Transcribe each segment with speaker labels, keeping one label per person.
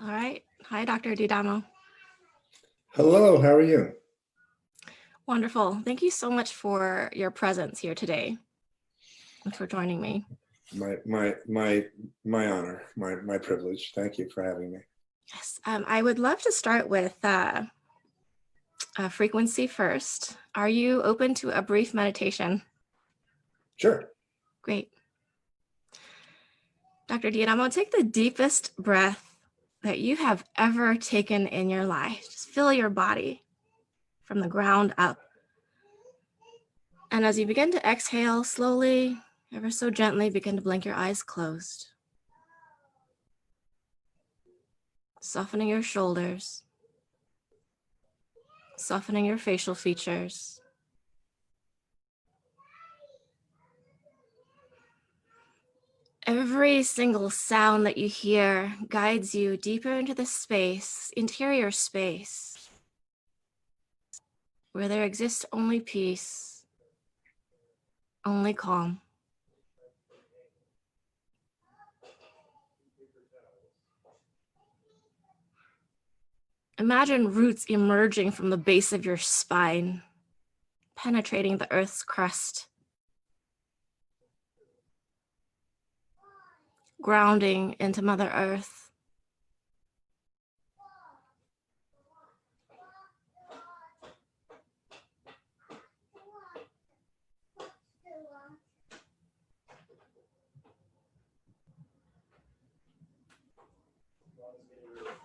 Speaker 1: All right. Hi, Dr. Didamo.
Speaker 2: Hello, how are you?
Speaker 1: Wonderful. Thank you so much for your presence here today and for joining me.
Speaker 2: My honor, my privilege. Thank you for having me.
Speaker 1: Yes, I would love to start with frequency first. Are you open to a brief meditation?
Speaker 2: Sure.
Speaker 1: Great. Dr. Didamo, take the deepest breath that you have ever taken in your life. Just fill your body from the ground up. And as you begin to exhale slowly, ever so gently, begin to blink your eyes closed. Softening your shoulders, softening your facial features. Every single sound that you hear guides you deeper into the space, interior space, where there exists only peace, only calm. Imagine roots emerging from the base of your spine, penetrating the earth's crust, grounding into Mother Earth.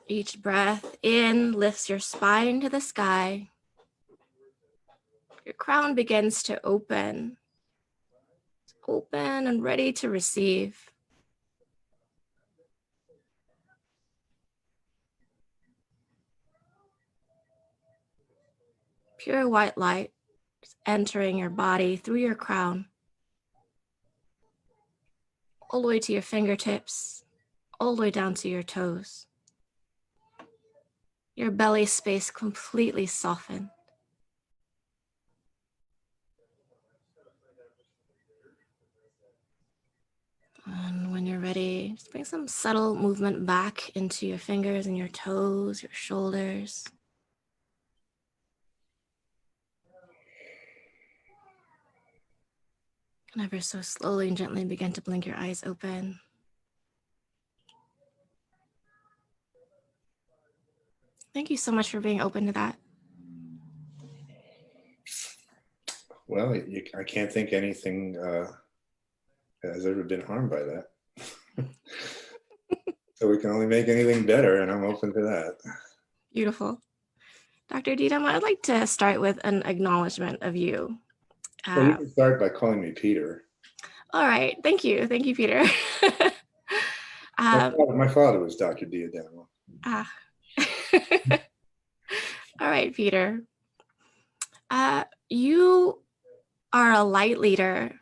Speaker 1: Each breath in lifts your spine to the sky. Your crown begins to open and ready to receive. Pure white light is entering your body through your crown, all the way to your fingertips, all the way down to your toes. Your belly space completely softened. And when you're ready, just bring some subtle movement back into your fingers and your toes, your shoulders. And ever so slowly and gently begin to blink your eyes open. Thank you so much for being open to that.
Speaker 2: Well, I can't think anything has ever been harmed by that. So we can only make anything better, and I'm open to that.
Speaker 1: Beautiful. Dr. Didamo, I'd like to start with an acknowledgement of you.
Speaker 2: Well, you can start by calling me Peter.
Speaker 1: All right. Thank you. Thank you, Peter.
Speaker 2: My father was Dr. Didamo.
Speaker 1: All right, Peter. You are a light leader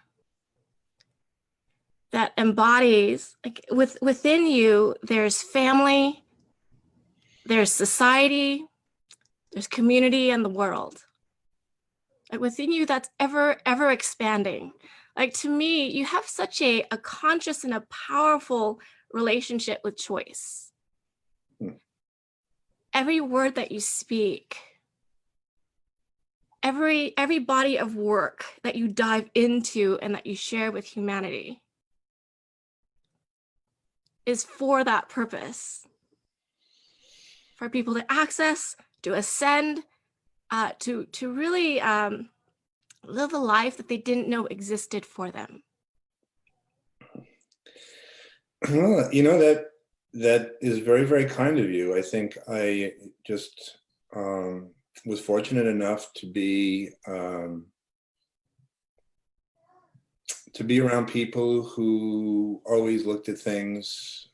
Speaker 1: that embodies, like within you, there's family, there's society, there's community, and the world. Like within you, that's ever expanding. Like to me, you have such a conscious and a powerful relationship with choice. Every word that you speak, every body of work that you dive into and that you share with humanity is for that purpose. For people to access, to ascend, to really live a life that they didn't know existed for them.
Speaker 2: Well, you know, that is very, very kind of you. I think I just was fortunate enough to be around people who always looked at things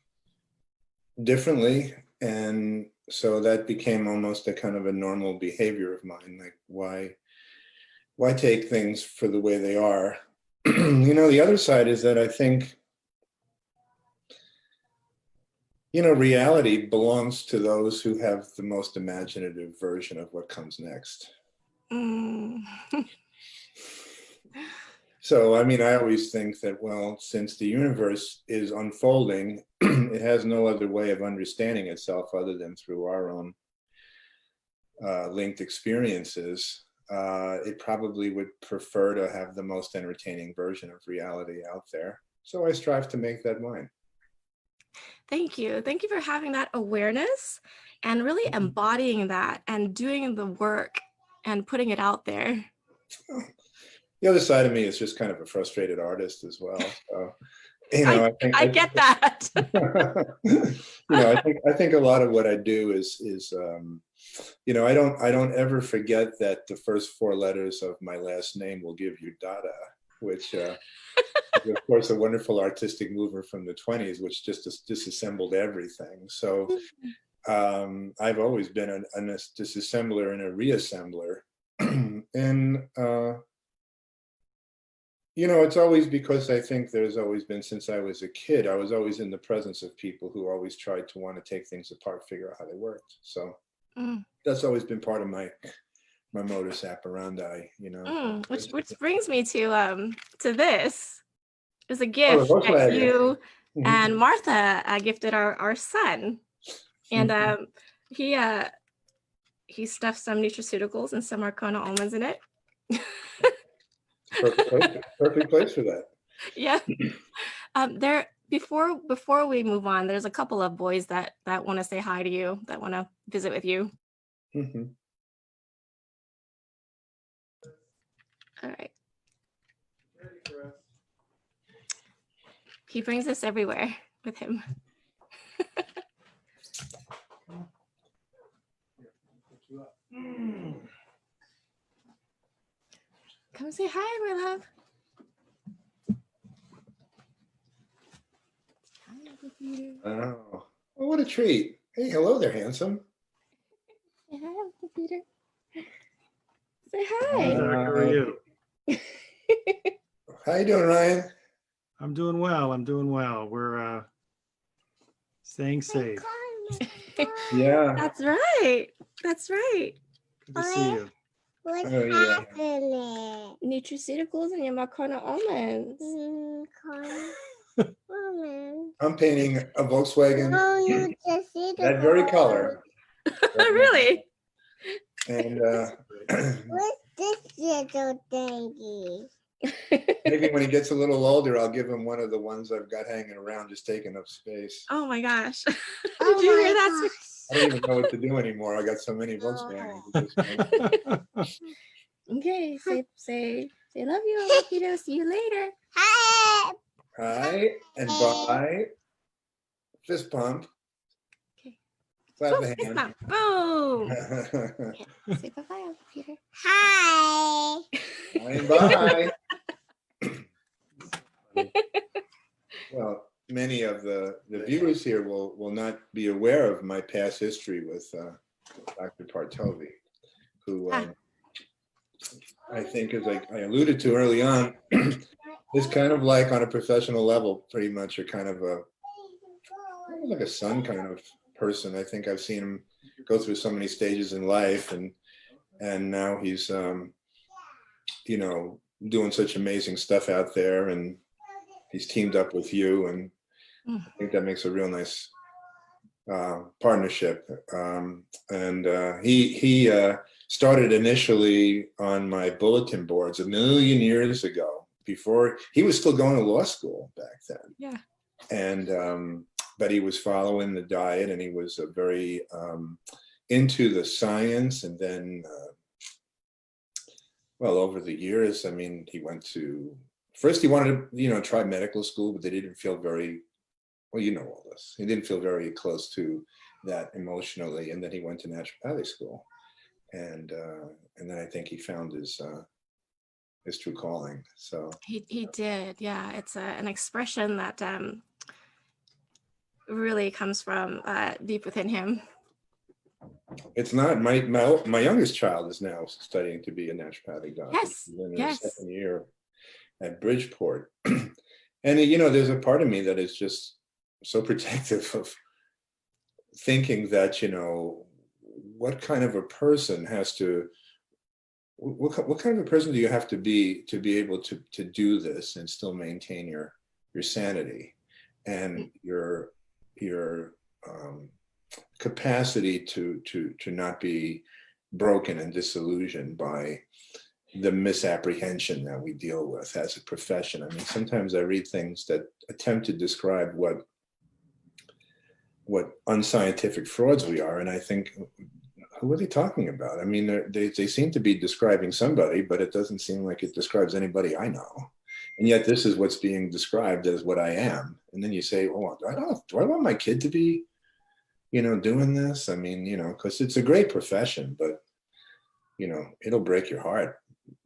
Speaker 2: differently, and so that became almost a kind of a normal behavior of mine. Like, why take things for the way they are? You know, the other side is that I think, you know, reality belongs to those who have the most imaginative version of what comes next. So, I mean, I always think that, well, since the universe is unfolding it has no other way of understanding itself other than through our own linked experiences, it probably would prefer to have the most entertaining version of reality out there. So I strive to make that mine.
Speaker 1: Thank you. Thank you for having that awareness and really embodying that and doing the work and putting it out there.
Speaker 2: The other side of me is just kind of a frustrated artist as well. So,
Speaker 1: I get that.
Speaker 2: I think a lot of what I do is I don't ever forget that the first four letters of my last name will give you Dada, which is of course a wonderful artistic movement from the 20s, which just disassembled everything. So I've always been a disassembler and a reassembler. And it's always because I think there's always been, since I was a kid, I was always in the presence of people who always tried to want to take things apart, figure out how they worked. So that's always been part of my modus operandi,
Speaker 1: Which brings me to this. It was a
Speaker 2: Oh,
Speaker 1: gift
Speaker 2: the
Speaker 1: that
Speaker 2: Volkswagen.
Speaker 1: you and Martha gifted our son. And he stuffed some nutraceuticals and some Arcona almonds in it.
Speaker 2: Perfect place for that.
Speaker 1: Yeah. Before we move on, there's a couple of boys that want to say hi to you, that want to visit with you. All right. He brings us everywhere with him. Come say hi, my love.
Speaker 2: Oh, well, what a treat. Hey, hello there, handsome.
Speaker 1: Say hi, Uncle Peter. Say hi.
Speaker 3: How are you?
Speaker 2: How you doing, Ryan?
Speaker 3: I'm doing well. We're staying safe.
Speaker 2: Yeah.
Speaker 1: That's right.
Speaker 3: Good to see you.
Speaker 4: What's happening?
Speaker 1: Nutraceuticals and your Marcona almonds.
Speaker 2: I'm painting a Volkswagen.
Speaker 4: Oh, you just see
Speaker 2: That very color.
Speaker 1: Really?
Speaker 2: And
Speaker 4: What's this little thingy?
Speaker 2: maybe when he gets a little older, I'll give him one of the ones I've got hanging around, just taking up space.
Speaker 1: Oh my gosh. Did
Speaker 4: Oh
Speaker 1: you hear
Speaker 4: my
Speaker 1: that?
Speaker 4: gosh.
Speaker 2: I don't even know what to do anymore. I got so many Volkswagens at this point.
Speaker 1: Okay, say love you, Uncle Peter. See you later.
Speaker 4: Hi.
Speaker 2: Hi and bye. Fist pump.
Speaker 1: Okay.
Speaker 2: Clap
Speaker 1: Oh,
Speaker 2: the
Speaker 1: fist
Speaker 2: hand.
Speaker 1: bump. Boom. Yeah, say bye-bye, Uncle Peter.
Speaker 4: Hi.
Speaker 2: Bye and bye. Well, many of the viewers here will not be aware of my past history with Dr. Partovi, who I think, as I alluded to early on, is kind of like, on a professional level, pretty much a kind of like a son kind of person. I think I've seen him go through so many stages in life, and now he's doing such amazing stuff out there, and he's teamed up with you, and I think that makes a real nice partnership. He started initially on my bulletin boards a million years ago, before he was still going to law school back then.
Speaker 1: Yeah.
Speaker 2: And but he was following the diet, and he was very into the science. And then well, over the years, I mean, he went to, first he wanted to try medical school, but they didn't feel very, well, you know all this. He didn't feel very close to that emotionally, and then he went to naturopathic school, and then I think he found his true calling. So
Speaker 1: He did, yeah. It's an expression that really comes from deep within him.
Speaker 2: it's not my youngest child is now studying to be a naturopathic doctor.
Speaker 1: Yes,
Speaker 2: She's in her
Speaker 1: yes.
Speaker 2: second year at Bridgeport, and there's a part of me that is just so protective of thinking that what kind of a person has to, what kind of a person do you have to be able to do this and still maintain your sanity and your your capacity to not be broken and disillusioned by the misapprehension that we deal with as a profession. I mean, sometimes I read things that attempt to describe what unscientific frauds we are, and I think, who are they talking about? I mean, they seem to be describing somebody, but it doesn't seem like it describes anybody I know. And yet this is what's being described as what I am. And then you say, oh, do I want my kid to be, doing this? I mean, because it's a great profession, but, it'll break your heart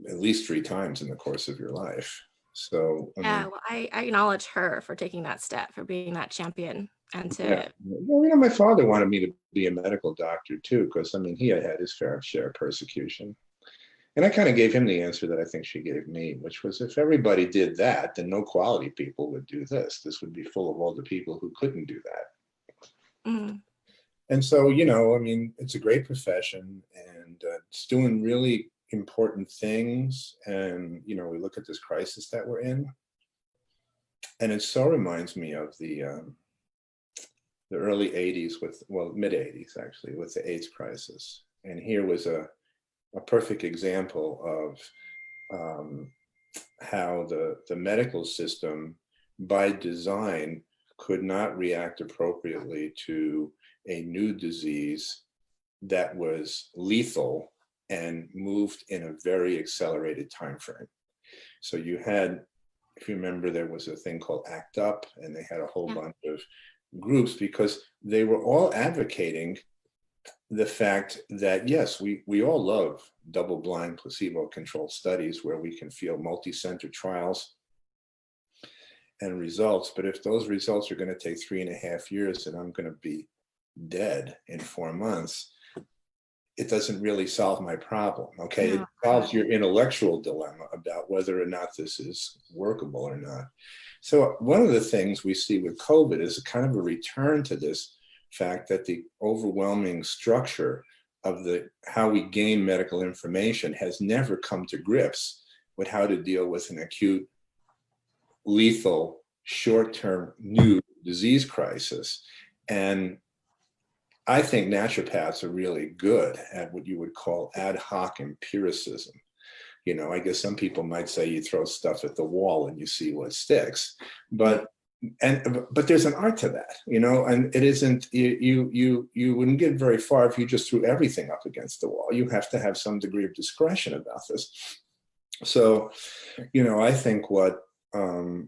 Speaker 2: at least 3 times in the course of your life. So,
Speaker 1: Yeah, well, I acknowledge her for taking that step, for being that champion, and
Speaker 2: yeah.
Speaker 1: to
Speaker 2: Well, my father wanted me to be a medical doctor too, because I mean, he had his fair share of persecution. And I kind of gave him the answer that I think she gave me, which was, if everybody did that, then no quality people would do this. This would be full of all the people who couldn't do that.
Speaker 1: mm,
Speaker 2: And so, I mean, it's a great profession, and it's doing really important things. And, we look at this crisis that we're in, and it so reminds me of the early 80s mid 80s, actually, with the AIDS crisis. And here was a perfect example of how the medical system, by design, could not react appropriately to a new disease that was lethal and moved in a very accelerated time frame. So you had, if you remember, there was a thing called ACT UP, and they had a whole bunch of groups, because they were all advocating the fact that, yes, we all love double-blind placebo-controlled studies where we can feel multi-center trials and results, but if those results are going to take 3.5 years and I'm going to be dead in 4 months, it doesn't really solve my problem. Okay,
Speaker 1: No.
Speaker 2: it solves your intellectual dilemma about whether or not this is workable or not. So one of the things we see with COVID is a kind of a return to this fact that the overwhelming structure of how we gain medical information has never come to grips with how to deal with an acute, lethal, short-term new disease crisis. And I think naturopaths are really good at what you would call ad hoc empiricism. I guess some people might say you throw stuff at the wall and you see what sticks, but there's an art to that, and it isn't, you wouldn't get very far if you just threw everything up against the wall. You have to have some degree of discretion about this. So, I think what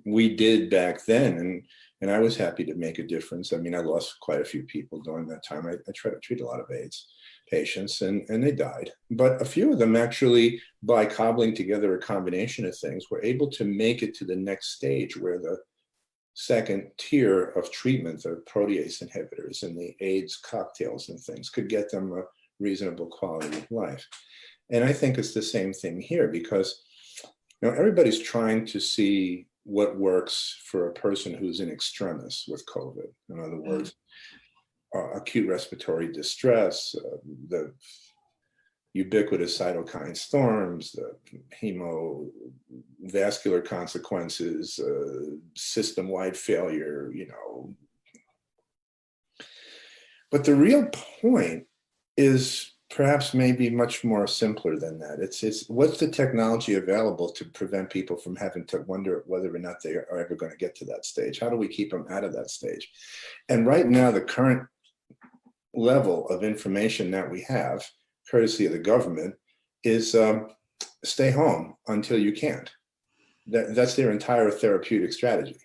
Speaker 2: we did back then, and I was happy to make a difference. I mean, I lost quite a few people during that time. I tried to treat a lot of AIDS patients, and they died. But a few of them actually, by cobbling together a combination of things, were able to make it to the next stage, where the second tier of treatment, the protease inhibitors and the AIDS cocktails and things, could get them a reasonable quality of life. And I think it's the same thing here, because everybody's trying to see what works for a person who's in extremis with COVID. In other words, acute respiratory distress, the ubiquitous cytokine storms, the hemovascular consequences, system-wide failure, But the real point is perhaps maybe much more simpler than that. It's what's the technology available to prevent people from having to wonder whether or not they are ever going to get to that stage? How do we keep them out of that stage? And right now, the current level of information that we have, courtesy of the government, is stay home until you can't. That's their entire therapeutic strategy.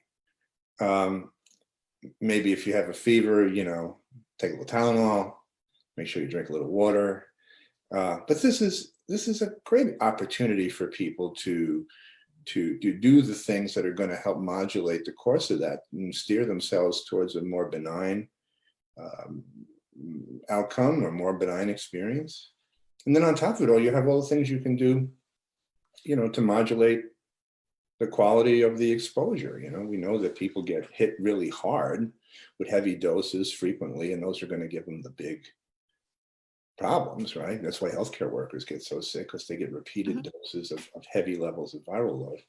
Speaker 2: Maybe if you have a fever, take a little Tylenol, make sure you drink a little water. But this is a great opportunity for people to do the things that are going to help modulate the course of that and steer themselves towards a more benign outcome or more benign experience. And then on top of it all, you have all the things you can do, to modulate the quality of the exposure. We know that people get hit really hard with heavy doses frequently, and those are going to give them the big problems, right? That's why healthcare workers get so sick, because they get repeated doses of heavy levels of viral load.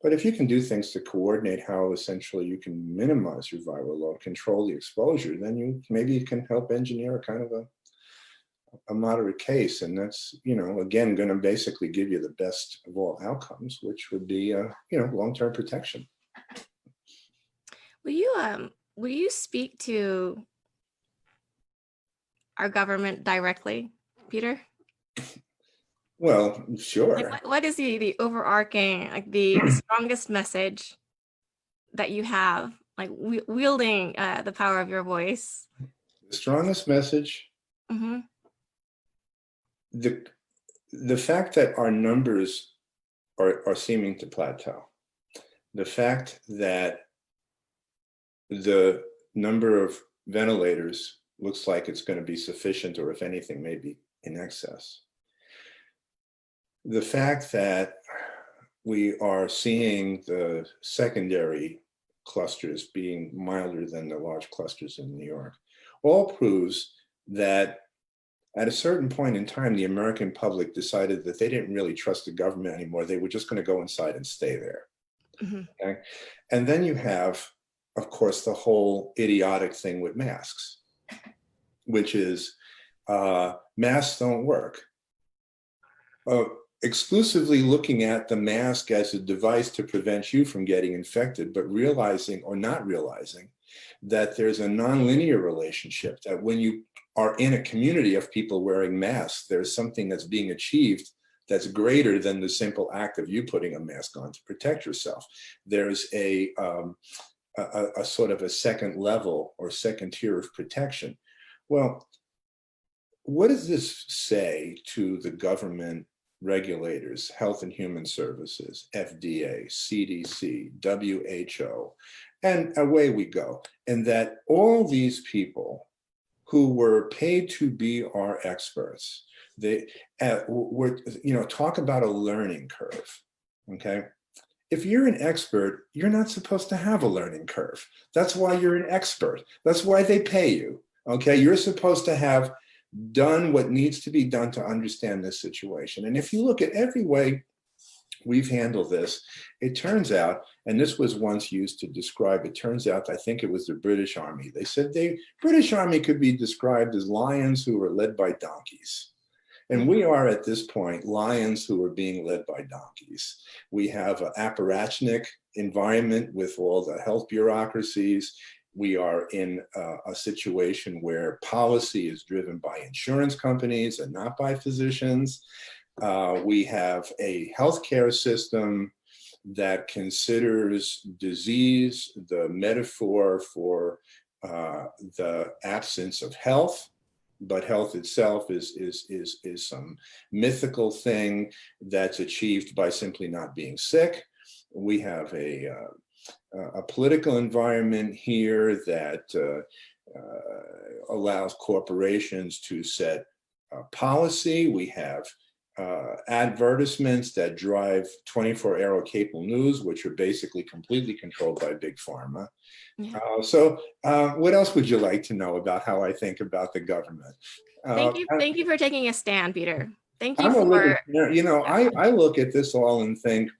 Speaker 2: But if you can do things to coordinate how essentially you can minimize your viral load, control the exposure, then maybe you can help engineer a kind of a moderate case. And that's, again, going to basically give you the best of all outcomes, which would be, long-term protection.
Speaker 1: Will you speak to our government directly, Peter?
Speaker 2: Well, sure.
Speaker 1: Like, what is the overarching, like the strongest message that you have, like wielding the power of your voice?
Speaker 2: The strongest message,
Speaker 1: Mm-hmm.
Speaker 2: the fact that our numbers are seeming to plateau, the fact that the number of ventilators looks like it's going to be sufficient, or if anything, maybe in excess. The fact that we are seeing the secondary clusters being milder than the large clusters in New York all proves that at a certain point in time, the American public decided that they didn't really trust the government anymore. They were just going to go inside and stay there.
Speaker 1: Mm-hmm.
Speaker 2: Okay? And then you have, of course, the whole idiotic thing with masks, which is masks don't work. Exclusively looking at the mask as a device to prevent you from getting infected, but realizing or not realizing that there's a nonlinear relationship, that when you are in a community of people wearing masks, there's something that's being achieved that's greater than the simple act of you putting a mask on to protect yourself. There's a sort of a second level or second tier of protection. Well, what does this say to the government regulators, Health and Human Services, FDA, CDC, WHO, and away we go? And that all these people who were paid to be our experts, they were, talk about a learning curve, okay? If you're an expert, you're not supposed to have a learning curve. That's why you're an expert. That's why they pay you, okay? You're supposed to have done what needs to be done to understand this situation. And if you look at every way we've handled this, it turns out, and this was once used to describe, it turns out, I think it was the British Army. They said the British Army could be described as lions who are led by donkeys. And we are at this point lions who are being led by donkeys. We have an apparatchik environment with all the health bureaucracies. We are in a situation where policy is driven by insurance companies and not by physicians. We have a healthcare system that considers disease the metaphor for the absence of health, but health itself is some mythical thing that's achieved by simply not being sick. We have a political environment here that allows corporations to set policy. We have advertisements that drive 24-hour cable news, which are basically completely controlled by Big Pharma.
Speaker 1: Yeah.
Speaker 2: So what else would you like to know about how I think about the government?
Speaker 1: Thank you for taking a stand, Peter. Thank you
Speaker 2: I'm
Speaker 1: for,
Speaker 2: I look at this all and think,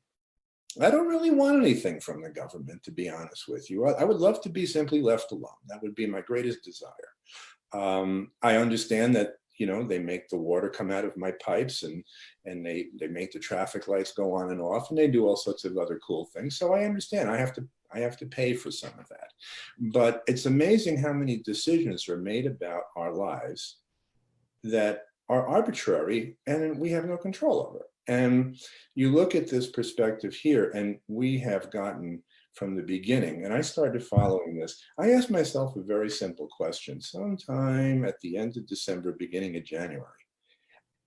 Speaker 2: I don't really want anything from the government, to be honest with you. I would love to be simply left alone. That would be my greatest desire. I understand that, they make the water come out of my pipes and they make the traffic lights go on and off, and they do all sorts of other cool things. So I understand I have to pay for some of that. But it's amazing how many decisions are made about our lives that are arbitrary and we have no control over. And you look at this perspective here, and we have gotten from the beginning, and I started following this. I asked myself a very simple question sometime at the end of December, beginning of January.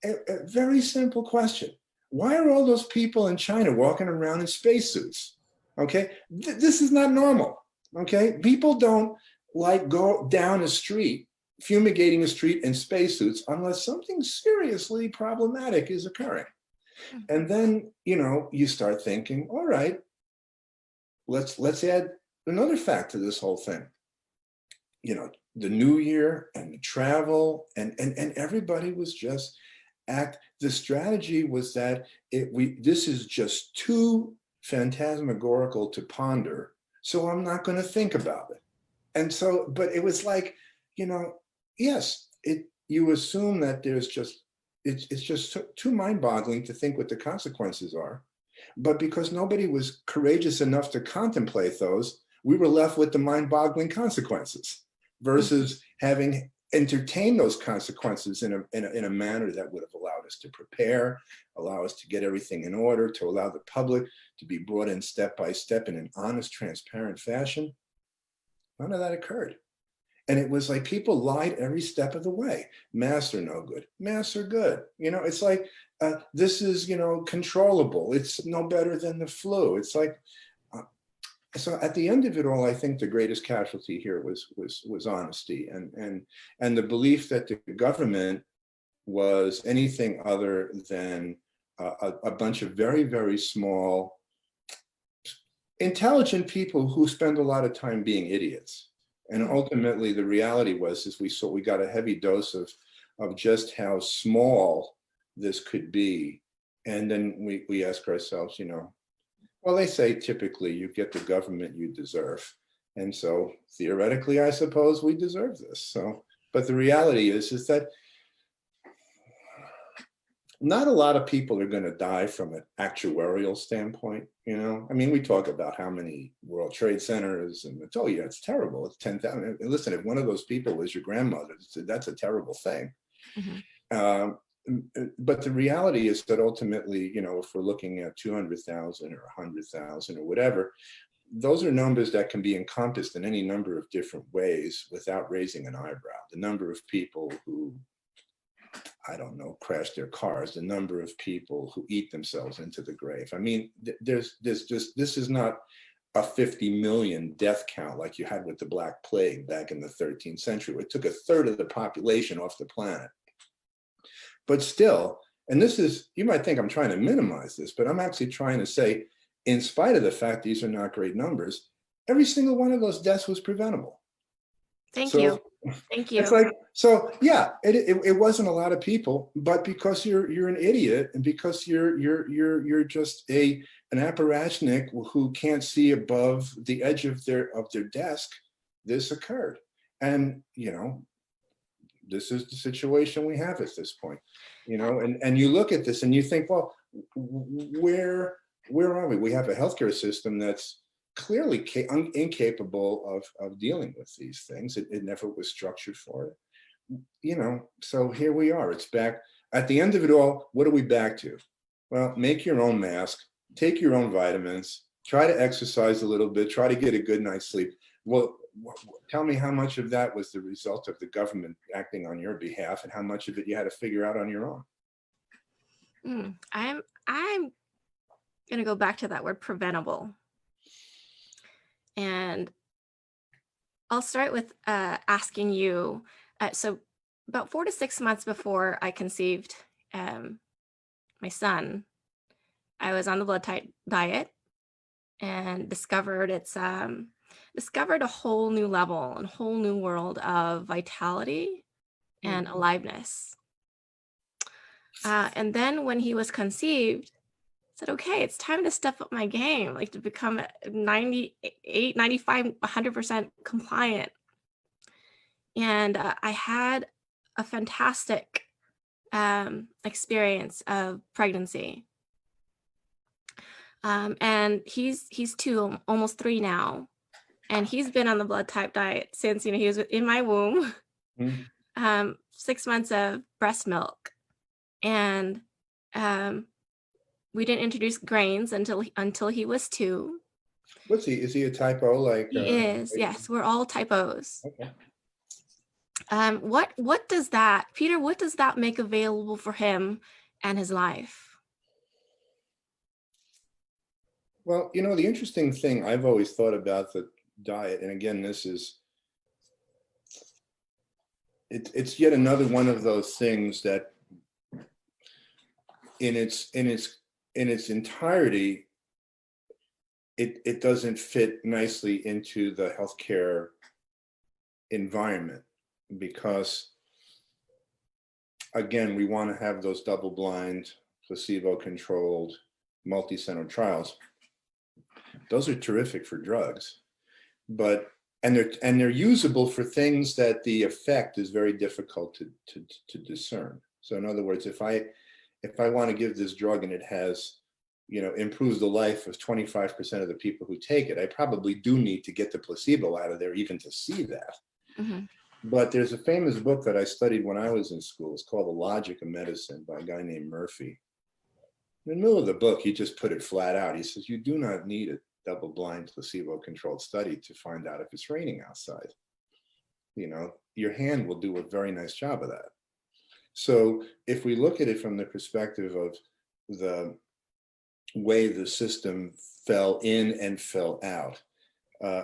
Speaker 2: A very simple question. Why are all those people in China walking around in spacesuits? Okay, this is not normal. Okay, people don't like go down a street, fumigating a street in spacesuits unless something seriously problematic is occurring. And then, you start thinking, all right, let's add another fact to this whole thing. The new year and the travel and everybody was just the strategy was that this is just too phantasmagorical to ponder, so I'm not going to think about it. And so, but it was like, yes, you assume that there's just, it's just too mind-boggling to think what the consequences are. But because nobody was courageous enough to contemplate those, we were left with the mind-boggling consequences versus having entertained those consequences in a manner that would have allowed us to prepare, allow us to get everything in order, to allow the public to be brought in step by step in an honest, transparent fashion. None of that occurred. And it was like people lied every step of the way. Masks are no good. Masks are good. It's like, this is, controllable. It's no better than the flu. It's like, so at the end of it all, I think the greatest casualty here was honesty and the belief that the government was anything other than a bunch of very, very small, intelligent people who spend a lot of time being idiots. And ultimately, the reality was, we got a heavy dose of just how small this could be. And then we ask ourselves, well, they say typically you get the government you deserve. And so theoretically, I suppose we deserve this. So, but the reality is that not a lot of people are going to die from an actuarial standpoint. I mean, we talk about how many World Trade Centers, and it's, oh yeah, it's terrible. It's 10,000. Listen, if one of those people was your grandmother, that's a terrible thing. But the reality is that ultimately, if we're looking at 200,000 or 100,000 or whatever, those are numbers that can be encompassed in any number of different ways without raising an eyebrow. The number of people who, I don't know, crash their cars, the number of people who eat themselves into the grave. I mean, this is not a 50 million death count like you had with the Black Plague back in the 13th century. It took a third of the population off the planet. But still, and this is, you might think I'm trying to minimize this, but I'm actually trying to say, in spite of the fact these are not great numbers, every single one of those deaths was preventable.
Speaker 1: Thank you. Thank you.
Speaker 2: It's like, so yeah, it wasn't a lot of people, but because you're an idiot and because you're just an apparatchik who can't see above the edge of their desk, this occurred. And this is the situation we have at this point, and you look at this and you think, well, where are we? We have a healthcare system that's clearly incapable of dealing with these things. It never was structured for it, so here we are. It's back. At the end of it all, what are we back to? Well, make your own mask, take your own vitamins, try to exercise a little bit, try to get a good night's sleep. Well, tell me how much of that was the result of the government acting on your behalf and how much of it you had to figure out on your own.
Speaker 1: I'm going to go back to that word preventable. And I'll start with asking you, so about 4 to 6 months before I conceived my son, I was on the blood type diet and discovered a whole new level and whole new world of vitality and aliveness. And then when he was conceived, I said, okay, it's time to step up my game, like to become 98, 95, 100% compliant. And I had a fantastic experience of pregnancy. And he's 2, almost 3 now. And he's been on the blood type diet since, he was in my womb, 6 months of breast milk. And we didn't introduce grains until he was 2.
Speaker 2: What's he? Is he a type O? Like
Speaker 1: he is, yes. We're all type O's.
Speaker 2: Okay.
Speaker 1: What does that, Peter? What does that make available for him and his life?
Speaker 2: Well, the interesting thing I've always thought about the diet, and again, it's yet another one of those things that in its entirety, it doesn't fit nicely into the healthcare environment because, again, we want to have those double-blind, placebo-controlled, multi-center trials. Those are terrific for drugs, but they're usable for things that the effect is very difficult to discern. So in other words, if I want to give this drug and it has, improves the life of 25% of the people who take it, I probably do need to get the placebo out of there even to see that.
Speaker 1: Mm-hmm.
Speaker 2: But there's a famous book that I studied when I was in school. It's called The Logic of Medicine by a guy named Murphy. In the middle of the book, he just put it flat out. He says, you do not need a double-blind placebo-controlled study to find out if it's raining outside. Your hand will do a very nice job of that. So if we look at it from the perspective of the way the system fell in and fell out,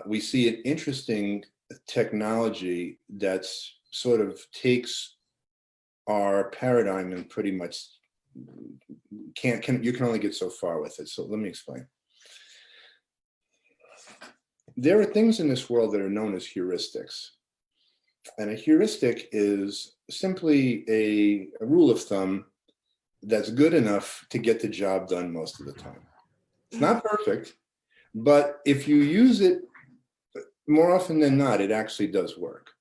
Speaker 2: we see an interesting technology that's sort of takes our paradigm and pretty much you can only get so far with it. So let me explain. There are things in this world that are known as heuristics. And a heuristic is simply a rule of thumb that's good enough to get the job done most of the time. It's not perfect, but if you use it more often than not, it actually does work.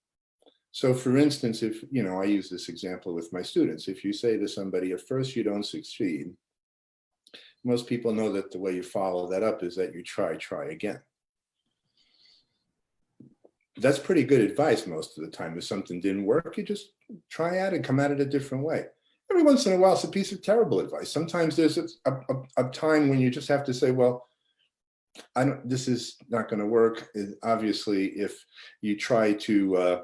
Speaker 2: So for instance, if, I use this example with my students, if you say to somebody, at first you don't succeed, most people know that the way you follow that up is that you try again. That's pretty good advice most of the time. If something didn't work, you just try at it, come at it a different way. Every once in a while, it's a piece of terrible advice. Sometimes there's a time when you just have to say, well, this is not going to work. Obviously, if you try to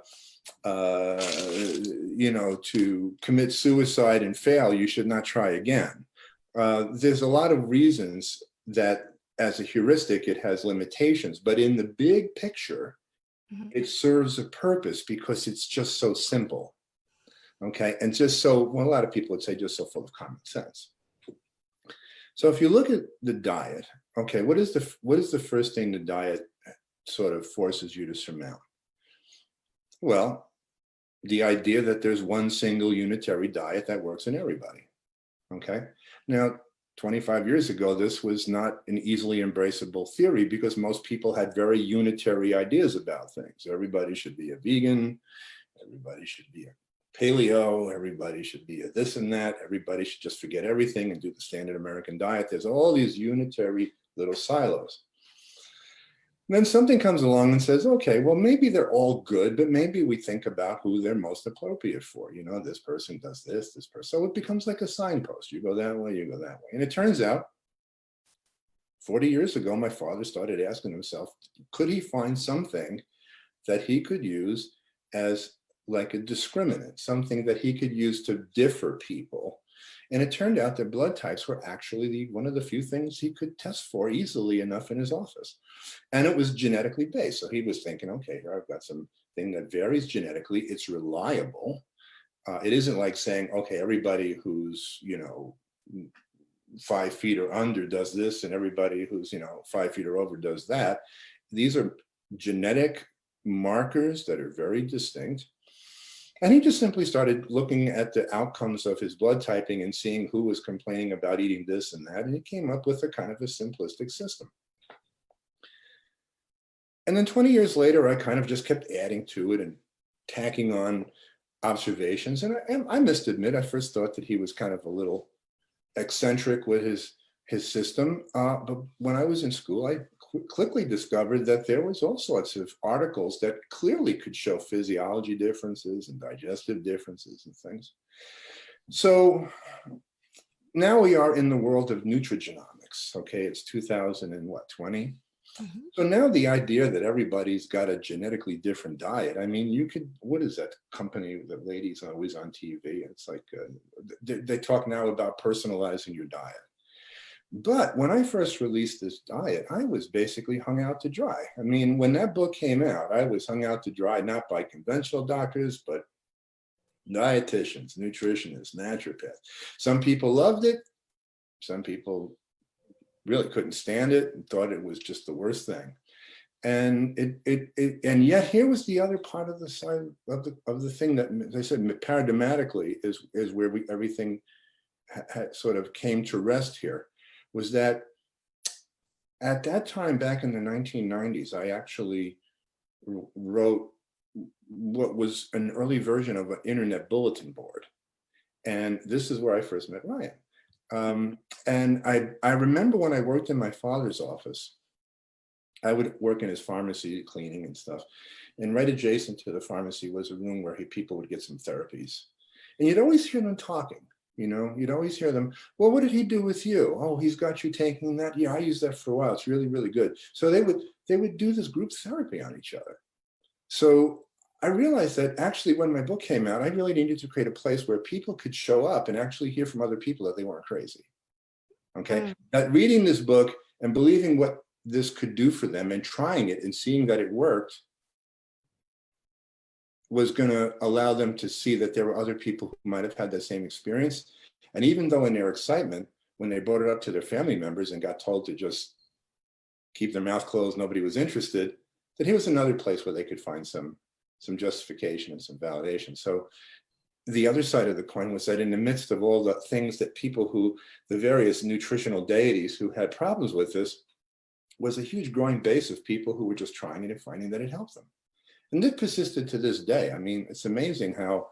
Speaker 2: commit suicide and fail, you should not try again. There's a lot of reasons that as a heuristic, it has limitations, but in the big picture, it serves a purpose because it's just so simple. Okay, and just so, well, a lot of people would say just so full of common sense. So if you look at the diet, okay, what is the first thing the diet sort of forces you to surmount? Well, the idea that there's one single unitary diet that works in everybody. Okay, now 25 years ago, this was not an easily embraceable theory because most people had very unitary ideas about things. Everybody should be a vegan, everybody should be a paleo, everybody should be a this and that, everybody should just forget everything and do the standard American diet. There's all these unitary little silos. And then something comes along and says, okay, well, maybe they're all good, but maybe we think about who they're most appropriate for. This person does this person. So it becomes like a signpost. You go that way, you go that way. And it turns out 40 years ago, my father started asking himself, could he find something that he could use as like a discriminant, something that he could use to differ people? And it turned out that blood types were actually one of the few things he could test for easily enough in his office. And it was genetically based. So he was thinking, okay, here I've got something that varies genetically. It's reliable. It isn't like saying, okay, everybody who's, 5 feet or under does this, and everybody who's, 5 feet or over does that. These are genetic markers that are very distinct. And he just simply started looking at the outcomes of his blood typing and seeing who was complaining about eating this and that. And he came up with a kind of a simplistic system. And then 20 years later, I kind of just kept adding to it and tacking on observations. And I must admit, I first thought that he was kind of a little eccentric with his system. But when I was in school, I quickly discovered that there was all sorts of articles that clearly could show physiology differences and digestive differences and things. So now we are in the world of nutrigenomics. Okay, it's 2020. So now the idea that everybody's got a genetically different diet, I mean, you could, what is that company, the lady's always on TV? It's like, they talk now about personalizing your diet. But when I first released this diet, I was basically hung out to dry. I mean, when that book came out, I was hung out to dry, not by conventional doctors, but dietitians, nutritionists, naturopaths. Some people loved it. Some people really couldn't stand it and thought it was just the worst thing. And and yet here was the other part of the side of the thing that, as I said, paradigmatically is where everything sort of came to rest here, was that at that time, back in the 1990s, I actually wrote what was an early version of an internet bulletin board. And this is where I first met Ryan. And I remember when I worked in my father's office, I would work in his pharmacy, cleaning and stuff. And right adjacent to the pharmacy was a room where people would get some therapies. And you'd always hear them talking, you'd always hear them, well, what did he do with you? Oh, he's got you taking that. Yeah, I used that for a while. It's really, really good. So they would do this group therapy on each other. So I realized that actually when my book came out, I really needed to create a place where people could show up and actually hear from other people that they weren't crazy. Okay. That reading this book and believing what this could do for them and trying it and seeing that it worked was going to allow them to see that there were other people who might have had that same experience. And even though in their excitement, when they brought it up to their family members and got told to just keep their mouth closed, nobody was interested, that here was another place where they could find some justification and some validation. So the other side of the coin was that in the midst of all the things that the various nutritional deities who had problems with this, was a huge growing base of people who were just trying it and finding that it helped them. And it persisted to this day. I mean, it's amazing how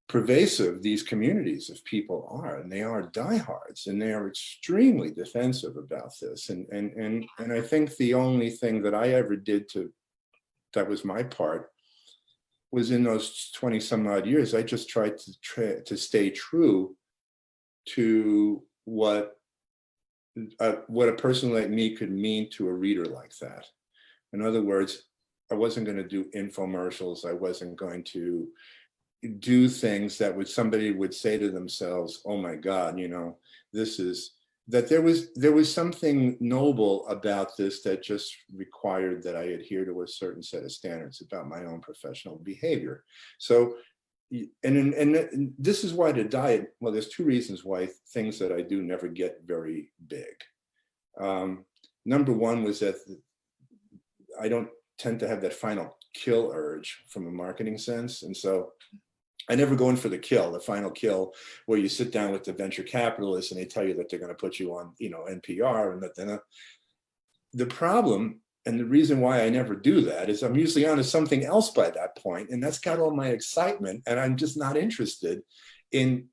Speaker 2: pervasive these communities of people are, and they are diehards, and they are extremely defensive about this. And I think the only thing that I ever did that was my part, was in those 20 some odd years, I just tried to stay true to what a person like me could mean to a reader like that. In other words, I wasn't going to do infomercials. I wasn't going to do things that somebody would say to themselves, oh my God, that there was something noble about this that just required that I adhere to a certain set of standards about my own professional behavior. So, and this is why the diet, well, there's two reasons why things that I do never get very big. Number one was that I don't tend to have that final kill urge from a marketing sense. And so I never go in for the final kill, where you sit down with the venture capitalists and they tell you that they're going to put you on, NPR, and that the problem and the reason why I never do that is I'm usually on to something else by that point, and that's got all my excitement, and I'm just not interested in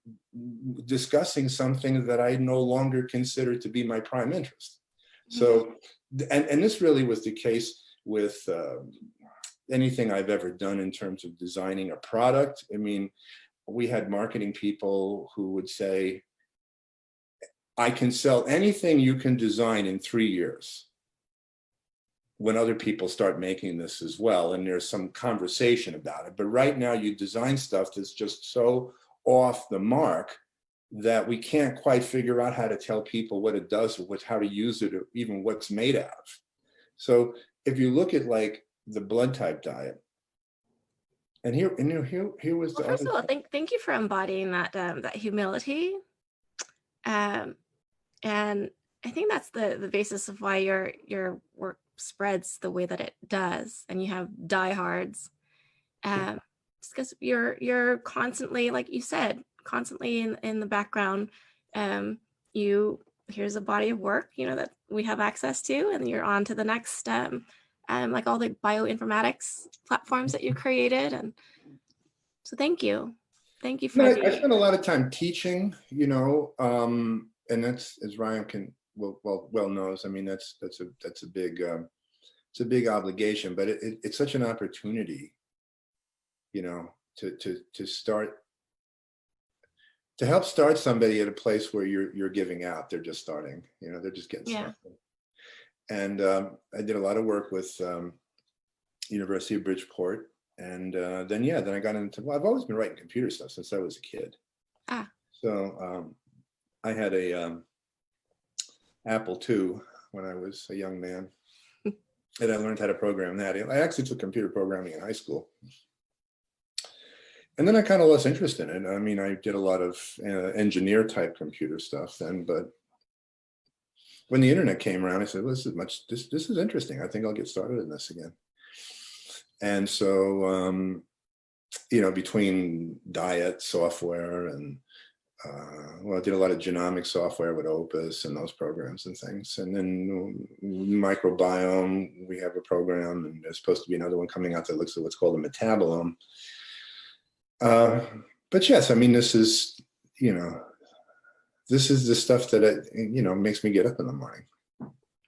Speaker 2: discussing something that I no longer consider to be my prime interest. So, and this really was the case with anything I've ever done in terms of designing a product. I mean, we had marketing people who would say, I can sell anything you can design in 3 years, when other people start making this as well. And there's some conversation about it. But right now you design stuff that's just so off the mark that we can't quite figure out how to tell people what it does, or how to use it, or even what's made out of. So if you look at like the blood type diet, and here was the
Speaker 1: first of all, thank you for embodying that humility, and I think that's the basis of why your work spreads the way that it does, and you have diehards, just because you're constantly, like you said, constantly in the background. Here's a body of work, that we have access to, and you're on to the next, like all the bioinformatics platforms that you created. And so thank you for
Speaker 2: I spent a lot of time teaching, and that's, as Ryan well knows, I mean, that's a big it's a big obligation, but it's such an opportunity, to start, to help start somebody at a place where you're giving out. They're just starting, they're just getting started. And I did a lot of work with University of Bridgeport, and then I got into, I've always been writing computer stuff since I was a kid. So I had a Apple II when I was a young man, and I learned how to program that. I actually took computer programming in high school. And then I kind of lost interest in it. I mean, I did a lot of engineer type computer stuff then, but when the internet came around, I said, well, this is interesting. I think I'll get started in this again. And so, between diet, software, and well, I did a lot of genomic software with Opus and those programs and things. And then microbiome, we have a program, and there's supposed to be another one coming out that looks at what's called a metabolome. But yes, I mean, this is, this is the stuff that, makes me get up in the morning.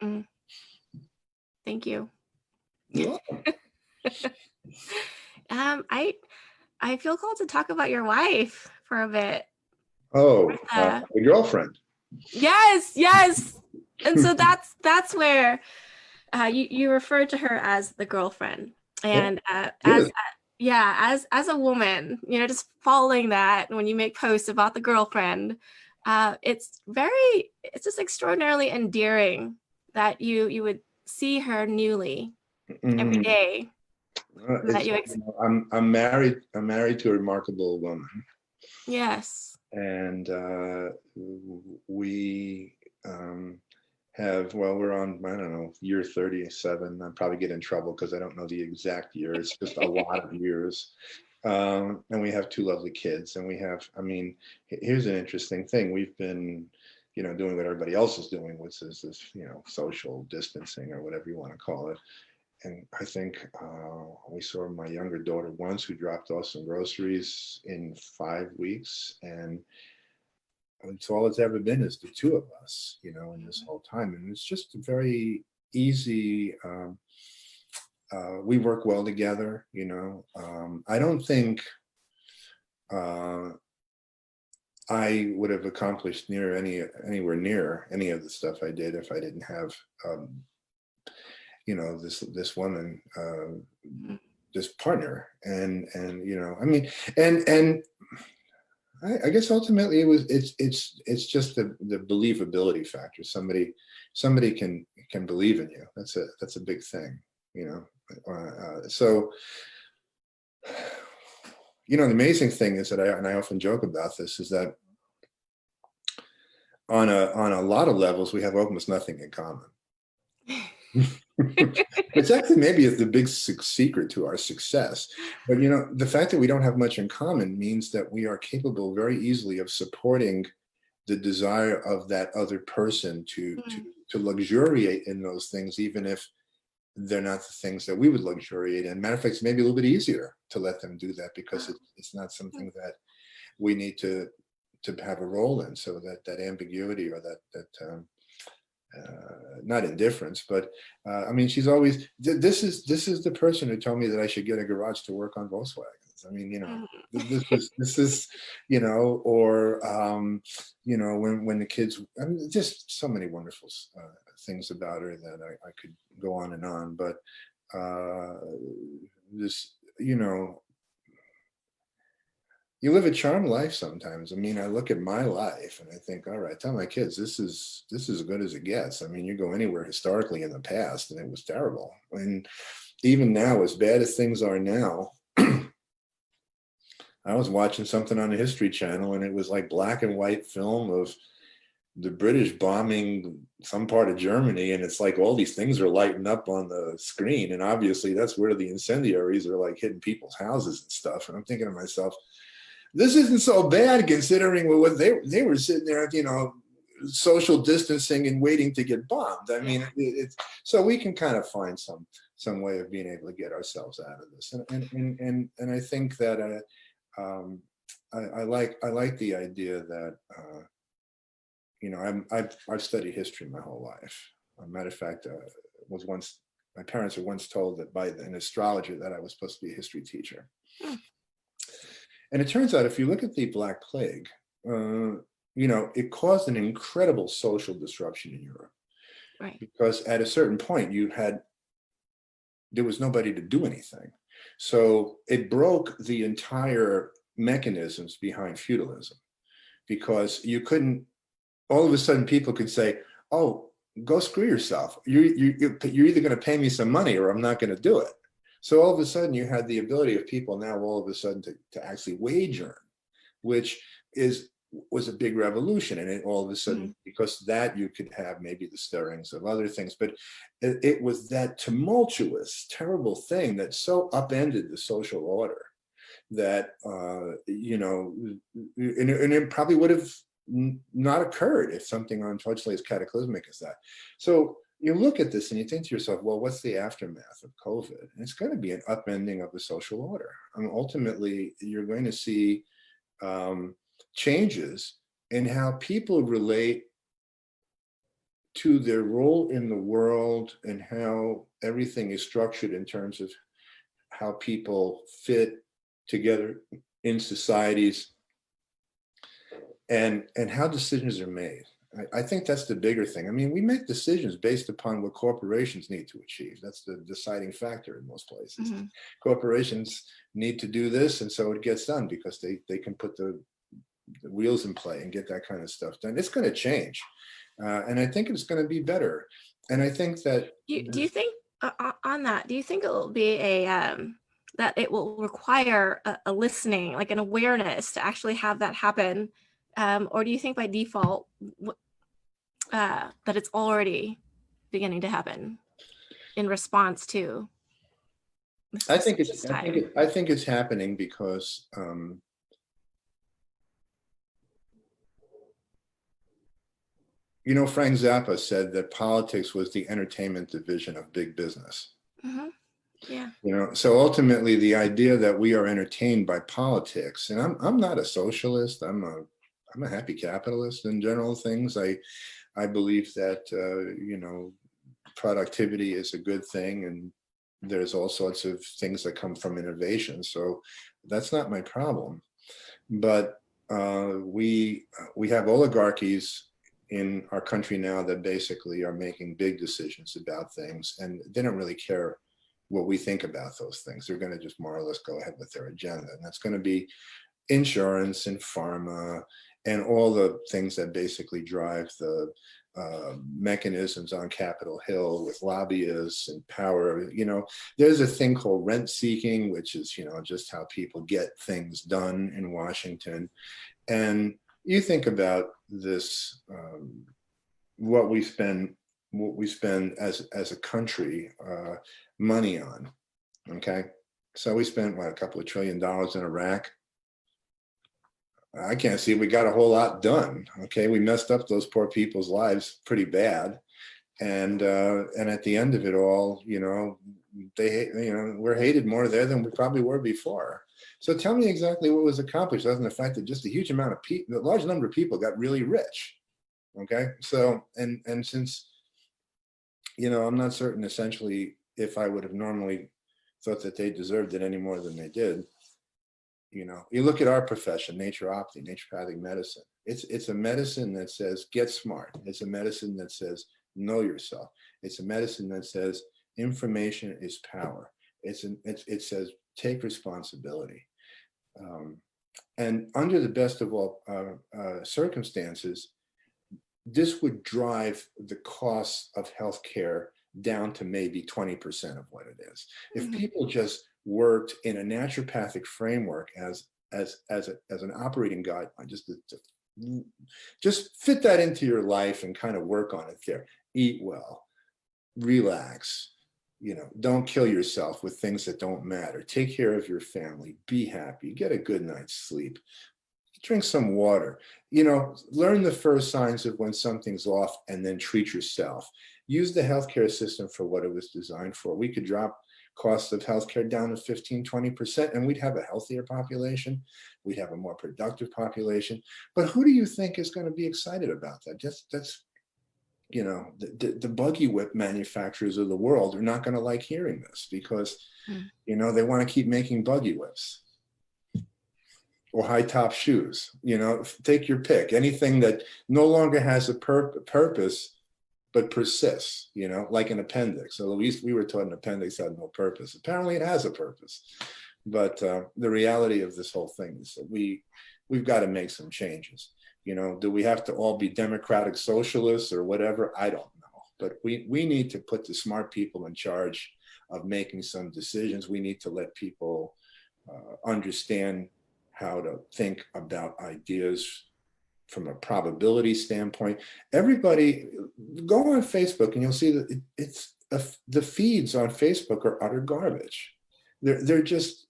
Speaker 1: Mm. Thank you.
Speaker 2: You're welcome.
Speaker 1: I feel called to talk about your wife for a bit.
Speaker 2: Oh, the girlfriend.
Speaker 1: Yes, yes. And so that's where you referred to her as the girlfriend. And as a woman, just following that, when you make posts about the girlfriend, it's just extraordinarily endearing that you would see her newly every day.
Speaker 2: I'm married to a remarkable woman.
Speaker 1: Yes.
Speaker 2: And we we're on, I don't know, year 37. I'll probably get in trouble because I don't know the exact year. It's just a lot of years. And we have 2 lovely kids. And here's an interesting thing. We've been, doing what everybody else is doing, which is this, social distancing or whatever you want to call it. And I think we saw my younger daughter once, who dropped off some groceries in 5 weeks. And it's all it's ever been is the 2 of us, in this whole time. And it's just very easy. We work well together, I don't think I would have accomplished anywhere near any of the stuff I did if I didn't have this woman, this partner, and I guess ultimately it's just the believability factor. Somebody can believe in you. That's a big thing, so the amazing thing is that I often joke about this, is that on a lot of levels we have almost nothing in common. It's actually maybe the big secret to our success. But the fact that we don't have much in common means that we are capable very easily of supporting the desire of that other person to luxuriate in those things, even if they're not the things that we would luxuriate in. Matter of fact, it's maybe a little bit easier to let them do that because it's not something that we need to have a role in. So that ambiguity, or that not indifference, but she's always, this is the person who told me that I should get a garage to work on Volkswagens. This is or when the kids, just so many wonderful things about her that I could go on and on, but this, you live a charmed life sometimes. I look at my life and I think, all right, tell my kids, this is as good as it gets. You go anywhere historically in the past and it was terrible. And even now, as bad as things are now, I was watching something on the History Channel and it was like black and white film of the British bombing some part of Germany. And it's like all these things are lighting up on the screen. And obviously that's where the incendiaries are like hitting people's houses and stuff. And I'm thinking to myself, this isn't so bad considering what they were sitting there, social distancing and waiting to get bombed. It's so we can kind of find some way of being able to get ourselves out of this. And I think that I like the idea that I've studied history my whole life. As a matter of fact, my parents were once told that by an astrologer that I was supposed to be a history teacher. And it turns out, if you look at the Black Plague, it caused an incredible social disruption in Europe.
Speaker 1: Right.
Speaker 2: Because at a certain point, there was nobody to do anything. So it broke the entire mechanisms behind feudalism, because you couldn't, all of a sudden people could say, oh, go screw yourself. You're either going to pay me some money or I'm not going to do it. So all of a sudden you had the ability of people now all of a sudden to actually wage earn, which was a big revolution. And it all of a sudden, because that you could have maybe the stirrings of other things, but it was that tumultuous, terrible thing that so upended the social order that, and it probably would have not occurred if something unfortunately as cataclysmic as that. So you look at this and you think to yourself, well, what's the aftermath of COVID? And it's going to be an upending of the social order. I mean, ultimately, you're going to see changes in how people relate to their role in the world and how everything is structured in terms of how people fit together in societies and how decisions are made. I think that's the bigger thing. I mean, we make decisions based upon what corporations need to achieve. That's the deciding factor in most places.
Speaker 1: Mhm.
Speaker 2: Corporations need to do this, and so it gets done because they can put the wheels in play and get that kind of stuff done. It's going to change. And I think it's going to be better. And I think that
Speaker 1: Do you think on that? Do you think it will be that it will require a listening, like an awareness, to actually have that happen, or do you think by default that it's already beginning to happen in response to
Speaker 2: I think
Speaker 1: this time?
Speaker 2: I think it's happening because Frank Zappa said that politics was the entertainment division of big business.
Speaker 1: Mm-hmm. Yeah.
Speaker 2: So ultimately, the idea that we are entertained by politics, and I'm not a socialist. I'm a happy capitalist in general things. I believe that productivity is a good thing, and there's all sorts of things that come from innovation. So that's not my problem. But we have oligarchies in our country now that basically are making big decisions about things, and they don't really care what we think about those things. They're going to just more or less go ahead with their agenda, and that's going to be insurance and pharma and all the things that basically drive the mechanisms on Capitol Hill with lobbyists and power. There's a thing called rent seeking, which is just how people get things done in Washington. And you think about this, what we spend as a country money on. Okay, so we spent a couple of $1 trillion in Iraq. I can't see we got a whole lot done. Okay, we messed up those poor people's lives pretty bad, and at the end of it all, we're hated more there than we probably were before. So tell me exactly what was accomplished, other than the fact that just a huge amount of people, a large number of people, got really rich. Okay, so and since I'm not certain essentially if I would have normally thought that they deserved it any more than they did. You look at our profession, naturopathy, naturopathic medicine. It's a medicine that says get smart. It's a medicine that says know yourself. It's a medicine that says information is power. It says take responsibility. And under the best of all circumstances, this would drive the costs of healthcare down to maybe 20% of what it is. If people just worked in a naturopathic framework as an operating guideline, just fit that into your life and kind of work on it there. Eat well, relax, don't kill yourself with things that don't matter. Take care of your family, be happy, get a good night's sleep, drink some water, learn the first signs of when something's off and then treat yourself. Use the healthcare system for what it was designed for. We could drop costs of healthcare down to 15, 20%, and we'd have a healthier population. We'd have a more productive population. But who do you think is going to be excited about that? That's the buggy whip manufacturers of the world are not going to like hearing this because, they want to keep making buggy whips or high top shoes. Take your pick. Anything that no longer has a purpose but persists, like an appendix. So at least we were taught an appendix had no purpose. Apparently it has a purpose. But the reality of this whole thing is that we've got to make some changes. Do we have to all be democratic socialists or whatever? I don't know. But we need to put the smart people in charge of making some decisions. We need to let people understand how to think about ideas from a probability standpoint. Everybody, go on Facebook and you'll see that the feeds on Facebook are utter garbage. They're just,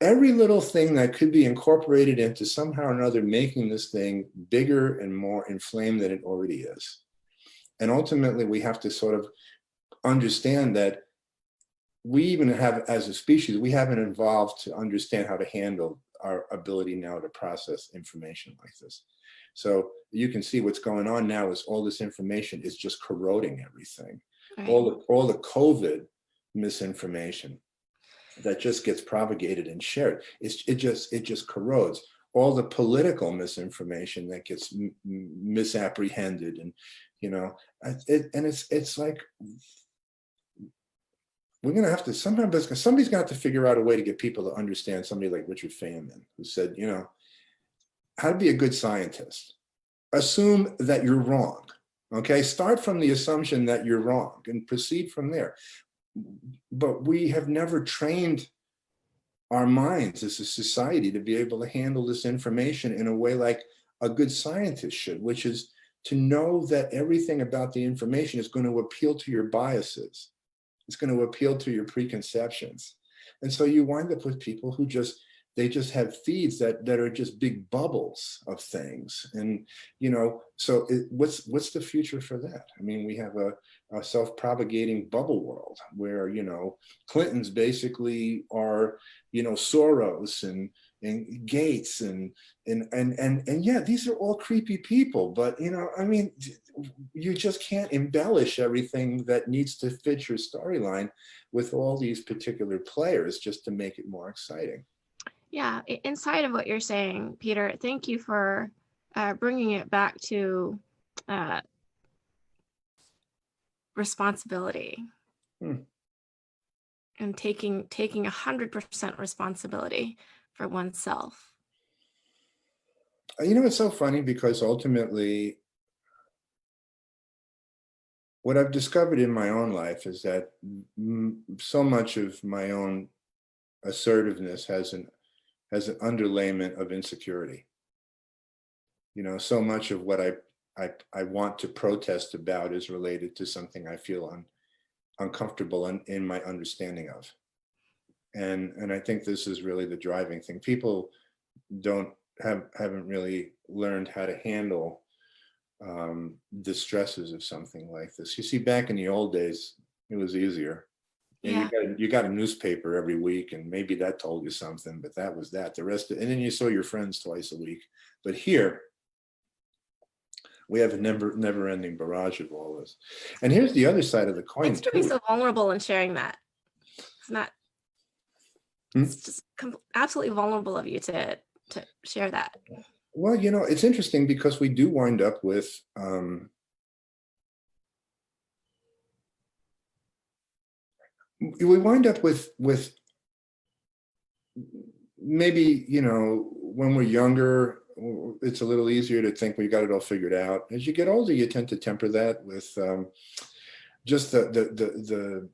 Speaker 2: every little thing that could be incorporated into somehow or another making this thing bigger and more inflamed than it already is. And ultimately, we have to sort of understand that we even have, as a species, we haven't evolved to understand how to handle our ability now to process information like this. So you can see what's going on now is all this information is just corroding everything.
Speaker 1: Right.
Speaker 2: All the COVID misinformation that just gets propagated and shared, it just corrodes. All the political misinformation that gets misapprehended, and it's like, we're going to have to, somebody's got to figure out a way to get people to understand somebody like Richard Feynman, who said, how to be a good scientist. Assume that you're wrong. Okay, start from the assumption that you're wrong and proceed from there. But we have never trained our minds as a society to be able to handle this information in a way like a good scientist should, which is to know that everything about the information is going to appeal to your biases. It's going to appeal to your preconceptions. And so you wind up with people who they just have feeds that are just big bubbles of things. And, so what's the future for that? I mean, we have a self-propagating bubble world where, Clintons basically are, Soros and Gates and yeah, these are all creepy people, but, I mean, you just can't embellish everything that needs to fit your storyline with all these particular players just to make it more exciting.
Speaker 1: Yeah, inside of what you're saying, Peter, thank you for bringing it back to responsibility and taking 100% responsibility for oneself.
Speaker 2: It's so funny because ultimately, what I've discovered in my own life is that so much of my own assertiveness has an underlayment of insecurity. So much of what I want to protest about is related to something I feel uncomfortable in my understanding of. And I think this is really the driving thing. People haven't really learned how to handle the stresses of something like this. You see, back in the old days, it was easier.
Speaker 1: Yeah.
Speaker 2: You got a newspaper every week, and maybe that told you something, but that was that. The rest, and then you saw your friends twice a week. But here, we have a never-ending barrage of all this. And here's the other side of the coin.
Speaker 1: Thanks for being so vulnerable and sharing that. It's not. It's just absolutely vulnerable of you to share that.
Speaker 2: Well, it's interesting because we do wind up with maybe, when we're younger, it's a little easier to think we got it all figured out. As you get older, you tend to temper that with just the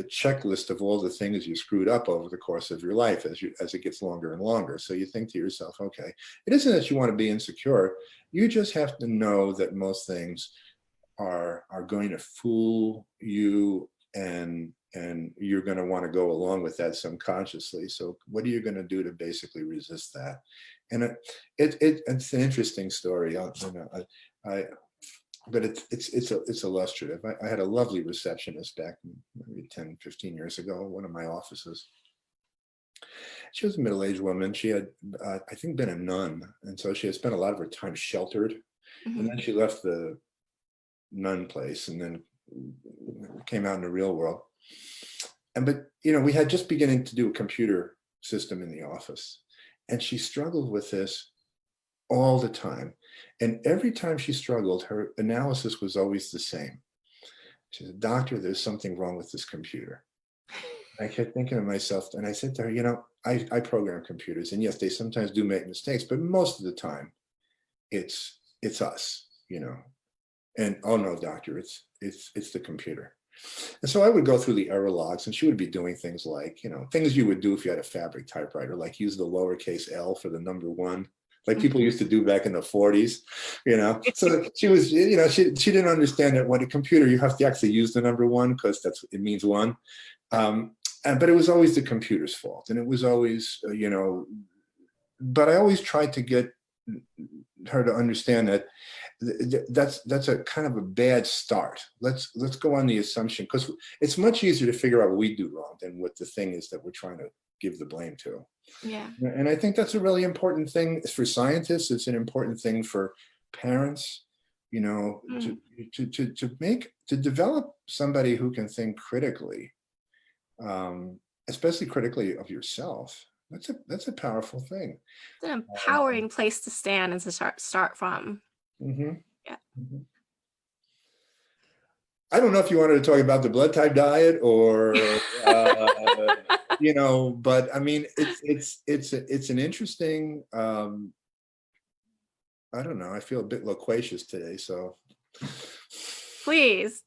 Speaker 2: checklist of all the things you screwed up over the course of your life as it gets longer and longer. So you think to yourself, okay, it isn't that you want to be insecure. You just have to know that most things are going to fool you, and you're going to want to go along with that subconsciously. So what are you going to do to basically resist that? And it's an interesting story. But it's illustrative. I had a lovely receptionist back maybe 10, 15 years ago in one of my offices. She was a middle-aged woman. She had, I think, been a nun. And so she had spent a lot of her time sheltered. Mm-hmm. And then she left the nun place and then came out in the real world. But we had just beginning to do a computer system in the office. And she struggled with this all the time. And every time she struggled, her analysis was always the same. She said, "Doctor, there's something wrong with this computer." I kept thinking to myself, and I said to her, I program computers, and yes, they sometimes do make mistakes, but most of the time it's us, and oh no, doctor, it's the computer. And so I would go through the error logs, and she would be doing things like, things you would do if you had a fabric typewriter, like use the lowercase L for the number 1. Like people used to do back in the 40s, So she was, she didn't understand that when a computer, you have to actually use the number 1 because it means 1. but it was always the computer's fault, and it was always, but I always tried to get her to understand that that's a kind of a bad start. Let's go on the assumption, because it's much easier to figure out what we do wrong than what the thing is that we're trying to give the blame to.
Speaker 1: Yeah.
Speaker 2: And I think that's a really important thing for scientists. It's an important thing for parents, to develop somebody who can think critically, especially critically of yourself. That's a powerful thing.
Speaker 1: It's an empowering place to stand and to start from.
Speaker 2: Mm-hmm.
Speaker 1: Yeah.
Speaker 2: Mm-hmm. I don't know if you wanted to talk about the blood type diet or, but I mean, it's an interesting, I don't know, I feel a bit loquacious today, so.
Speaker 1: Please,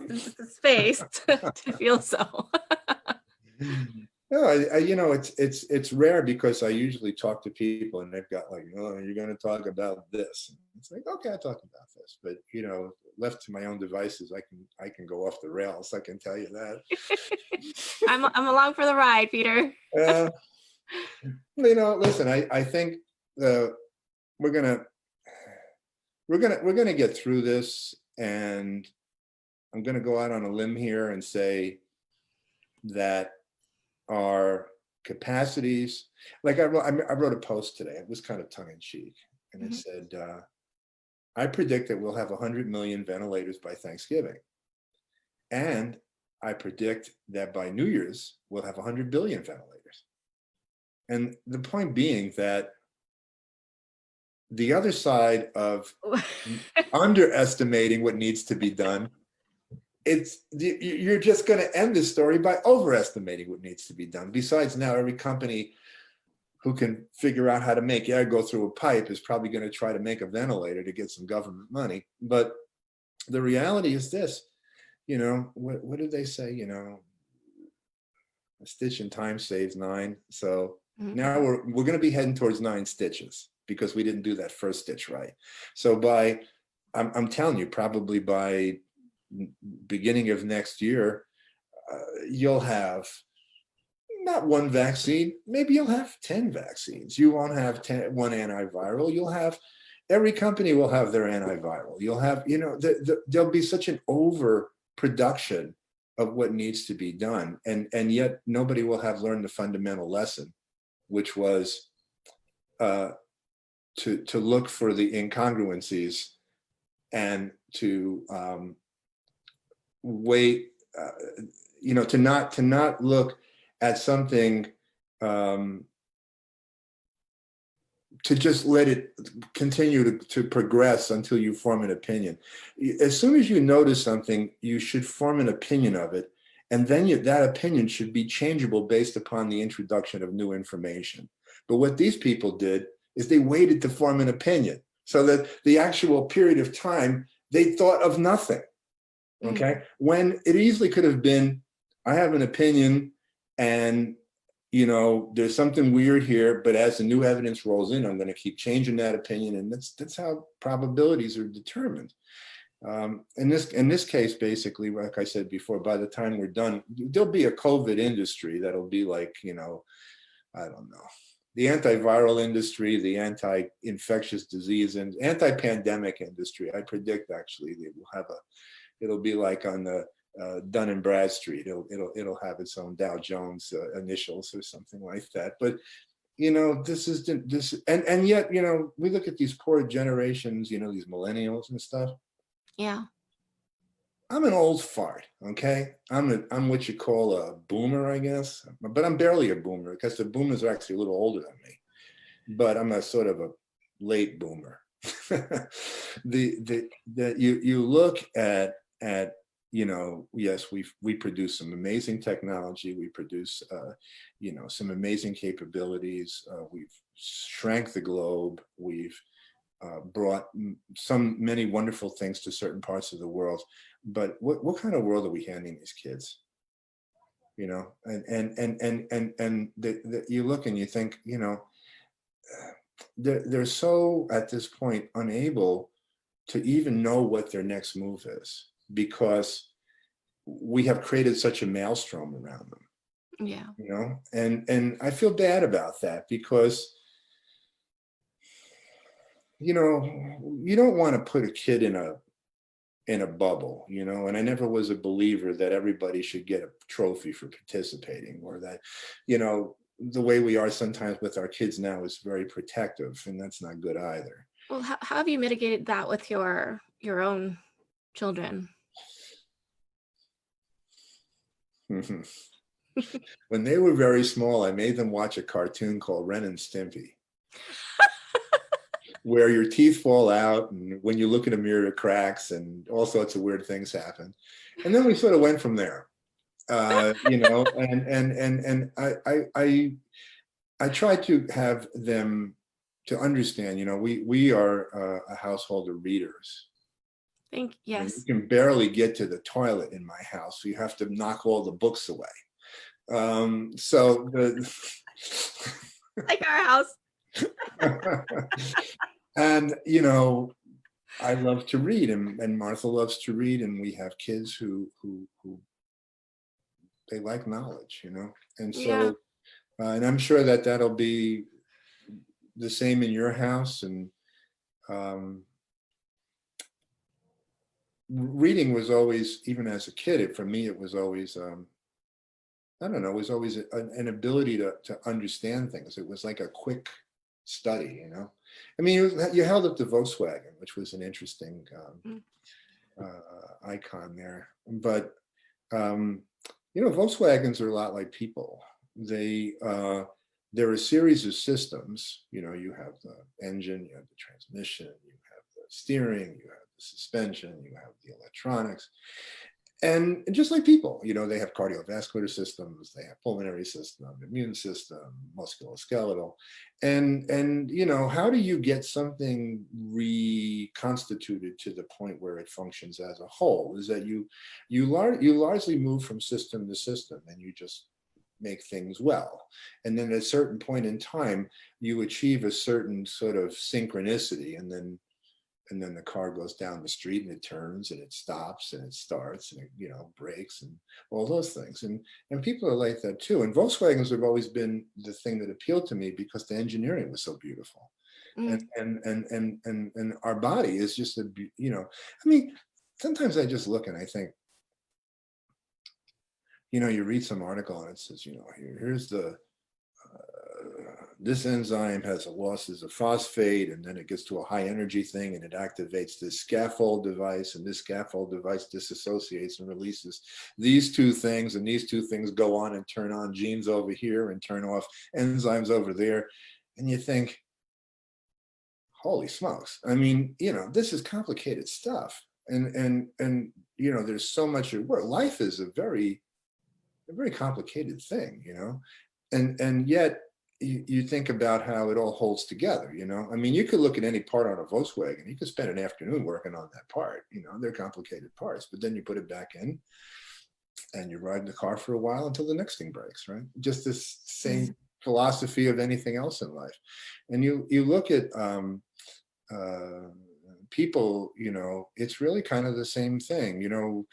Speaker 1: it's the space to feel so.
Speaker 2: No, it's rare, because I usually talk to people and they've got like, oh, you're going to talk about this. It's like, okay, I'll talk about this, but left to my own devices, I can go off the rails. I can tell you that.
Speaker 1: I'm along for the ride, Peter.
Speaker 2: Listen, I think we're gonna get through this, and I'm gonna go out on a limb here and say that our capacities, like I wrote a post today. It was kind of tongue-in-cheek, and it said, I predict that we'll have 100 million ventilators by Thanksgiving, and I predict that by New Year's we'll have 100 billion ventilators. And the point being that the other side of underestimating what needs to be done, you're just going to end this story by overestimating what needs to be done. Besides, now every company who can figure out how to make air go through a pipe is probably going to try to make a ventilator to get some government money. But the reality is this, what did they say? A stitch in time saves 9. So now we're going to be heading towards 9 stitches, because we didn't do that first stitch right. So I'm telling you, probably by beginning of next year, you'll have not one vaccine, maybe you'll have 10 vaccines. You won't have one antiviral. You'll have, every company will have their antiviral. You'll have, there'll be such an overproduction of what needs to be done. And yet nobody will have learned the fundamental lesson, which was to look for the incongruencies and to wait, to not look at something, to just let it continue to progress until you form an opinion. As soon as you notice something, you should form an opinion of it, and then that opinion should be changeable based upon the introduction of new information. But what these people did is they waited to form an opinion, so that the actual period of time, they thought of nothing. Okay, when it easily could have been, I have an opinion, and there's something weird here, but as the new evidence rolls in, I'm going to keep changing that opinion, and that's how probabilities are determined. In this case, basically, like I said before, by the time we're done, there'll be a COVID industry that'll be like, I don't know, the antiviral industry, the anti-infectious disease and anti-pandemic industry. I predict actually they will have it'll be like on the Dun and Bradstreet. It'll have its own Dow Jones initials or something like that. But this is this, and yet we look at these poor generations, these millennials and stuff.
Speaker 1: Yeah.
Speaker 2: I'm an old fart, okay? I'm what you call a boomer, I guess, but I'm barely a boomer, because the boomers are actually a little older than me. But I'm a sort of a late boomer. You look at yes, we produce some amazing technology. We produce some amazing capabilities. We've shrank the globe. We've brought many wonderful things to certain parts of the world. But what kind of world are we handing these kids? And you look and you think, they're so at this point unable to even know what their next move is, because we have created such a maelstrom around them.
Speaker 1: Yeah.
Speaker 2: you know, and I feel bad about that because, you know, you don't want to put a kid in a bubble, you know, and I never was a believer that everybody should get a trophy for participating, or that, you know, the way we are sometimes with our kids now is very protective, and that's not good either.
Speaker 1: Well, how have you mitigated that with your own children?
Speaker 2: When they were very small, I made them watch a cartoon called Ren and Stimpy, where your teeth fall out, and when you look in a mirror, it cracks, and all sorts of weird things happen. And then we sort of went from there, you know. And I try to have them to understand. You know, we are a household of readers. I mean,
Speaker 1: Yes.
Speaker 2: you can barely get to the toilet in my house, so you have to knock all the books away. So the
Speaker 1: Like our house.
Speaker 2: and you know, I love to read, and Martha loves to read, and we have kids who they like knowledge, you know, and
Speaker 1: Yeah.
Speaker 2: so and I'm sure that that'll be the same in your house. And um, reading was always, even as a kid, for me, it was always I don't know, it was always an ability to understand things. It was like a quick study, you know. I mean, you held up the Volkswagen, which was an interesting icon there. But you know, Volkswagens are a lot like people. They're a series of systems. You know, you have the engine, you have the transmission, you have the steering, you have the suspension, you have the electronics. And just like people, you know, they have cardiovascular systems, they have pulmonary system, immune system, musculoskeletal. And you know, how do you get something reconstituted to the point where it functions as a whole? Is that you largely move from system to system, and you just make things well. And then at a certain point in time, you achieve a certain sort of synchronicity, and then the car goes down the street, and it turns, and it stops, and it starts, and it, you know, brakes, and all those things. And people are like that too. And Volkswagens have always been the thing that appealed to me because the engineering was so beautiful. And our body is just you know, I mean, sometimes I just look and I think, you know, you read some article and it says, you know, here's the this enzyme has a losses of phosphate, and then it gets to a high energy thing, and it activates this scaffold device, and this scaffold device disassociates and releases these two things, and these two things go on and turn on genes over here and turn off enzymes over there. And you think, holy smokes. I mean, you know, this is complicated stuff. And you know, there's so much at work. Life is a very complicated thing, you know, and yet you think about how it all holds together, you know. I mean, you could look at any part on a Volkswagen, you could spend an afternoon working on that part, you know, they're complicated parts, but then you put it back in and you ride the car for a while until the next thing breaks, right? Just this same philosophy of anything else in life. And you look at people, you know, it's really kind of the same thing, you know.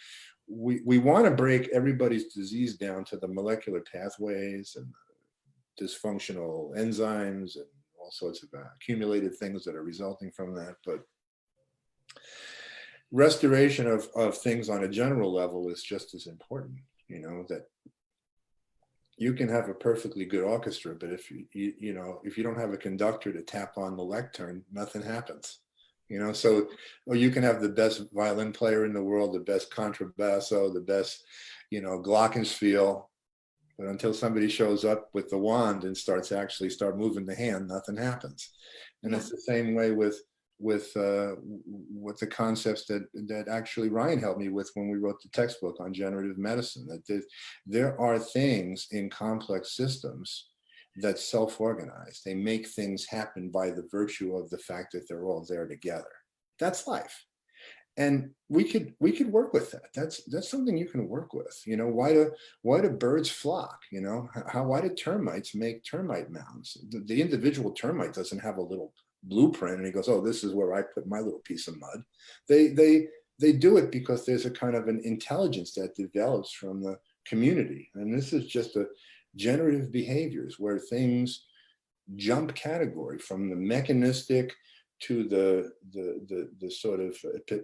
Speaker 2: We want to break everybody's disease down to the molecular pathways and dysfunctional enzymes and all sorts of accumulated things that are resulting from that. But restoration of things on a general level is just as important, you know, that you can have a perfectly good orchestra, but if you know, if you don't have a conductor to tap on the lectern, nothing happens. You know, so, or you can have the best violin player in the world, the best contrabasso, the best, you know, glockenspiel, but until somebody shows up with the wand and start moving the hand, nothing happens. And it's the same way with the concepts that actually Ryan helped me with when we wrote the textbook on generative medicine. That there are things in complex systems that self-organize. They make things happen by the virtue of the fact that they're all there together. That's life. And we could work with that. That's something you can work with. You know, why do birds flock? You know, why do termites make termite mounds? The individual termite doesn't have a little blueprint and he goes, oh, this is where I put my little piece of mud. They do it because there's a kind of an intelligence that develops from the community. And this is just a generative behaviors where things jump category from the mechanistic to the sort of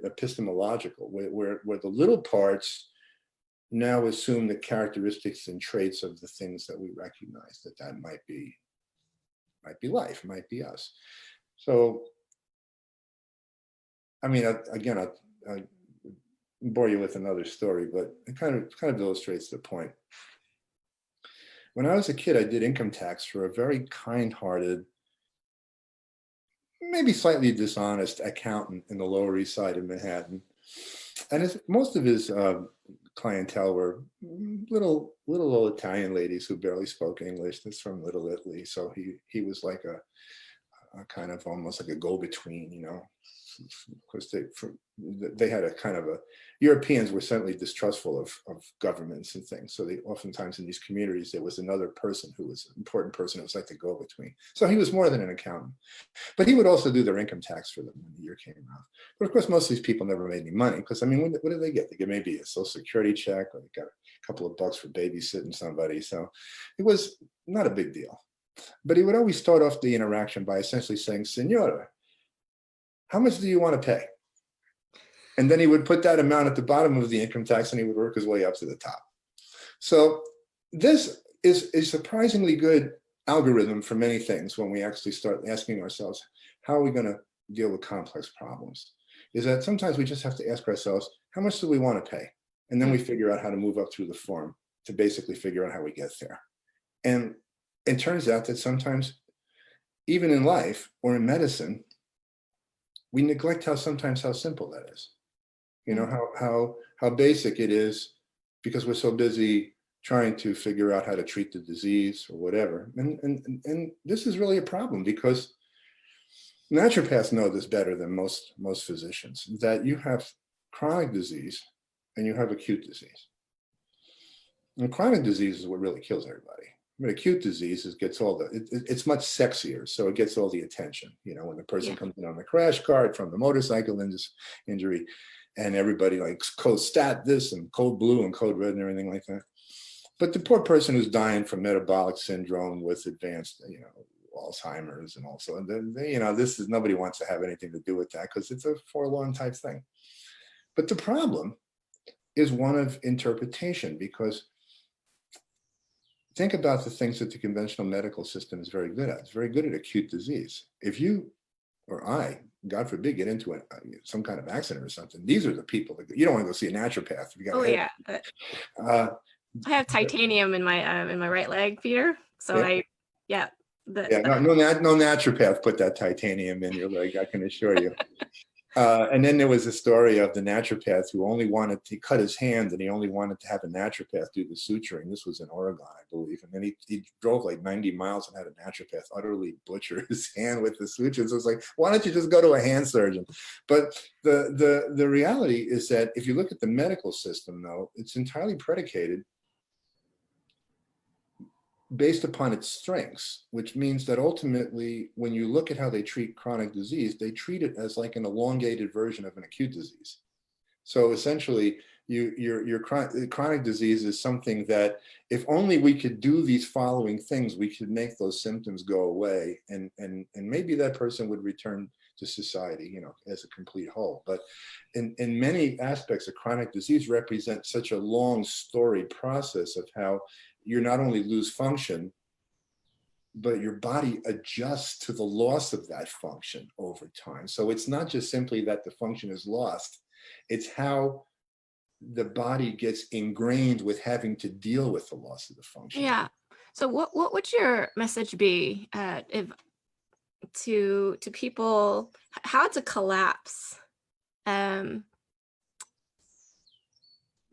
Speaker 2: epistemological, where the little parts now assume the characteristics and traits of the things that we recognize that might be life, might be us. So, I mean, again, I bore you with another story, but it kind of illustrates the point. When I was a kid, I did income tax for a very kind-hearted, maybe slightly dishonest accountant in the Lower East Side of Manhattan. And most of his clientele were little old Italian ladies who barely spoke English. That's from Little Italy. So he was like a kind of almost like a go-between, you know. Of course, they had a kind of Europeans were certainly distrustful of governments and things. So they oftentimes in these communities, there was another person who was an important person. It was like the go-between. So he was more than an accountant. But he would also do their income tax for them when the year came around. But of course, most of these people never made any money because, I mean, what did they get? They get maybe a Social Security check, or they got a couple of bucks for babysitting somebody. So it was not a big deal. But he would always start off the interaction by essentially saying, "Senora, how much do you want to pay?" And then he would put that amount at the bottom of the income tax and he would work his way up to the top. So this is a surprisingly good algorithm for many things when we actually start asking ourselves, how are we going to deal with complex problems? Is that sometimes we just have to ask ourselves, how much do we want to pay? And then we figure out how to move up through the form to basically figure out how we get there. And it turns out that sometimes, even in life or in medicine, we neglect sometimes how simple that is. You know, how basic it is because we're so busy trying to figure out how to treat the disease or whatever. And this is really a problem because naturopaths know this better than most physicians, that you have chronic disease and you have acute disease. And chronic disease is what really kills everybody. I mean, acute disease gets all it's much sexier, so it gets all the attention. You know, when the person comes in on the crash cart from the motorcycle injury, and everybody likes code stat this and code blue and code red and everything like that. But the poor person who's dying from metabolic syndrome with advanced, you know, Alzheimer's and also, and then you know, nobody wants to have anything to do with that because it's a forlorn type thing. But the problem is one of interpretation, because think about the things that the conventional medical system is very good at. It's very good at acute disease. If you or I, God forbid, get into some kind of accident or something, these are the people that you don't want to go see a naturopath. If you got
Speaker 1: I have titanium in my right leg, Peter. So no
Speaker 2: naturopath put that titanium in your leg, I can assure you. And then there was a story of the naturopath who only wanted to cut his hand, and he only wanted to have a naturopath do the suturing. This was in Oregon, I believe. And then he drove like 90 miles and had a naturopath utterly butcher his hand with the sutures. So it's like, why don't you just go to a hand surgeon? But the reality is that if you look at the medical system, though, it's entirely predicated based upon its strengths, which means that ultimately, when you look at how they treat chronic disease, they treat it as like an elongated version of an acute disease. So essentially, your chronic disease is something that if only we could do these following things, we could make those symptoms go away, and maybe that person would return to society, you know, as a complete whole. But in many aspects, a chronic disease represents such a long, storied process of how you not only lose function, but your body adjusts to the loss of that function over time. So it's not just simply that the function is lost, it's how the body gets ingrained with having to deal with the loss of the function.
Speaker 1: Yeah. So what would your message be to people, how to collapse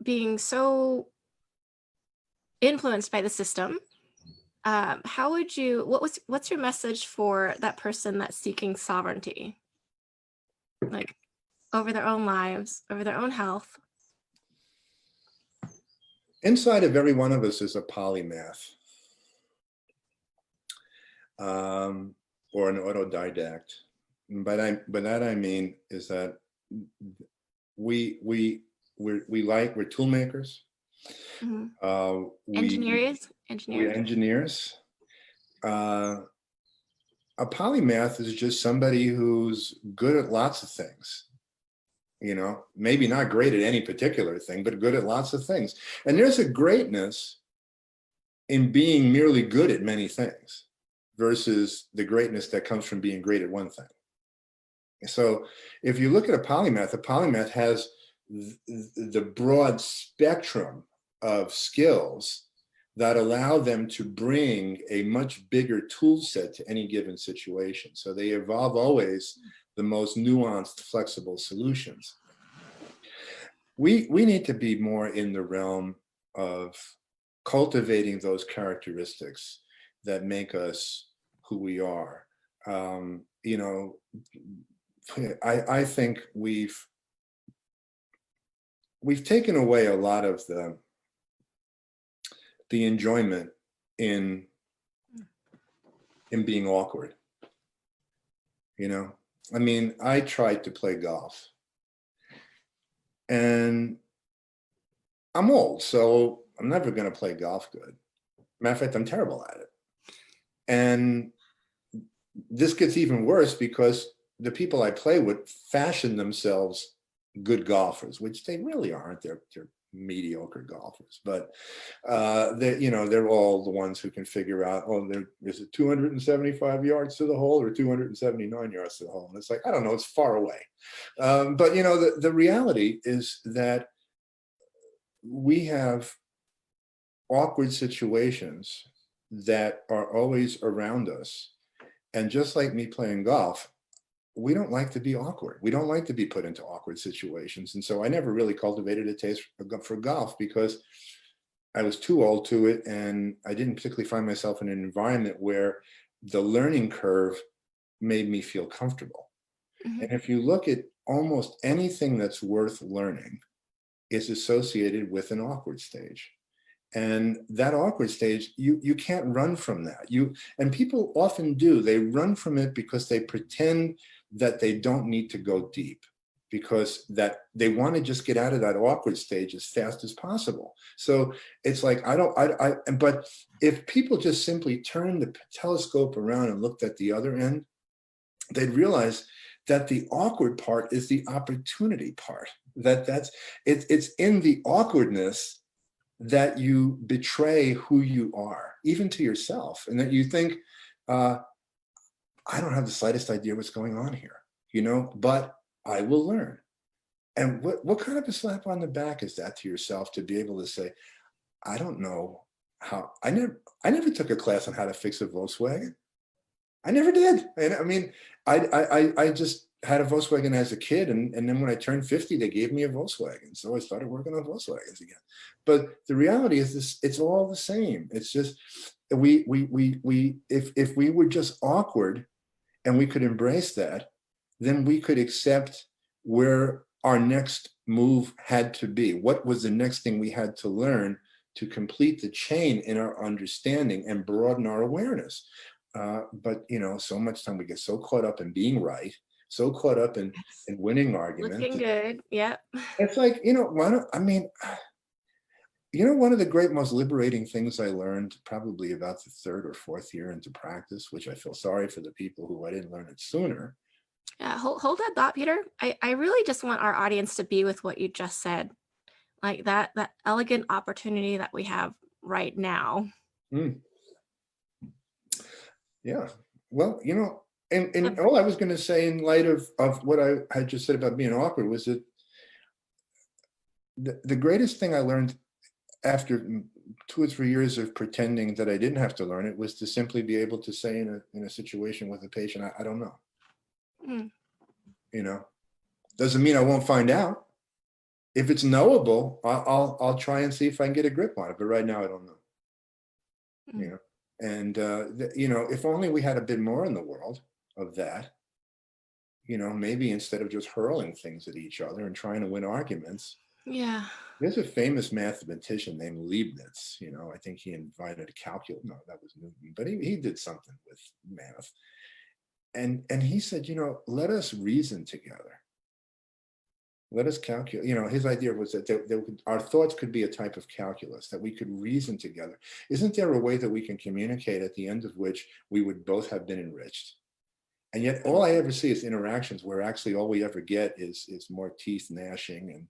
Speaker 1: being so influenced by the system? How would you, what's your message for that person that's seeking sovereignty, like over their own lives, over their own health?
Speaker 2: Inside of every one of us is a polymath, or an autodidact. By that I mean is that we're tool makers.
Speaker 1: Mhm.
Speaker 2: We
Speaker 1: Engineers.
Speaker 2: engineers. A polymath is just somebody who's good at lots of things. You know, maybe not great at any particular thing, but good at lots of things. And there's a greatness in being merely good at many things versus the greatness that comes from being great at one thing. So if you look at a polymath has the broad spectrum of skills that allow them to bring a much bigger tool set to any given situation. So they evolve always the most nuanced, flexible solutions. We need to be more in the realm of cultivating those characteristics that make us who we are. You know, I think we've taken away a lot of the enjoyment in being awkward. You know, I mean, I tried to play golf, and I'm old, so I'm never going to play golf good. Matter of fact, I'm terrible at it. And this gets even worse because the people I play with fashion themselves good golfers, which they really aren't. They're mediocre golfers, but they're all the ones who can figure out, oh, is it 275 yards to the hole or 279 yards to the hole? And it's like, I don't know, it's far away. But you know, the reality is that we have awkward situations that are always around us. And just like me playing golf, we don't like to be awkward. We don't like to be put into awkward situations. And so I never really cultivated a taste for golf because I was too old to it. And I didn't particularly find myself in an environment where the learning curve made me feel comfortable.
Speaker 1: Mhm.
Speaker 2: And if you look at almost anything that's worth learning, it's associated with an awkward stage. And that awkward stage, you can't run from that. And people often do. They run from it because they pretend that they don't need to go deep, because that they want to just get out of that awkward stage as fast as possible. So it's like, but if people just simply turned the telescope around and looked at the other end, they'd realize that the awkward part is the opportunity part. It's in the awkwardness that you betray who you are, even to yourself, and that you think, I don't have the slightest idea what's going on here, you know, but I will learn. And what kind of a slap on the back is that to yourself, to be able to say, I don't know how, I never took a class on how to fix a Volkswagen. I never did. And I mean, I just had a Volkswagen as a kid. And then when I turned 50, they gave me a Volkswagen. So I started working on Volkswagens again. But the reality is this, it's all the same. It's just, if we were just awkward and we could embrace that, then we could accept where our next move had to be. What was the next thing we had to learn to complete the chain in our understanding and broaden our awareness. But you know, so much time we get so caught up in being right, so caught up in winning arguments.
Speaker 1: Looking good. Yep.
Speaker 2: It's like, you know, one of the great, most liberating things I learned probably about the third or fourth year into practice, which I feel sorry for the people who I didn't learn it sooner.
Speaker 1: Yeah, hold that thought, Peter. I really just want our audience to be with what you just said, like that elegant opportunity that we have right now.
Speaker 2: Yeah. Well, you know, and all I was going to say in light of what I had just said about being awkward was that the greatest thing I learned after 2 or 3 years of pretending that I didn't have to learn it was to simply be able to say in a situation with a patient, I don't know. You know, doesn't mean I won't find out. If it's knowable, I'll try and see if I can get a grip on it. But right now, I don't know. You know, and you know, if only we had a bit more in the world of that. You know, maybe instead of just hurling things at each other and trying to win arguments.
Speaker 1: Yeah.
Speaker 2: There's a famous mathematician named Leibniz. You know, I think he invented a calculus. No, that was Newton, but he did something with math. And he said, you know, let us reason together. let us calculate. You know, his idea was that our thoughts could be a type of calculus, that we could reason together. Isn't there a way that we can communicate at the end of which we would both have been enriched? And yet all I ever see is interactions where actually all we ever get is more teeth gnashing and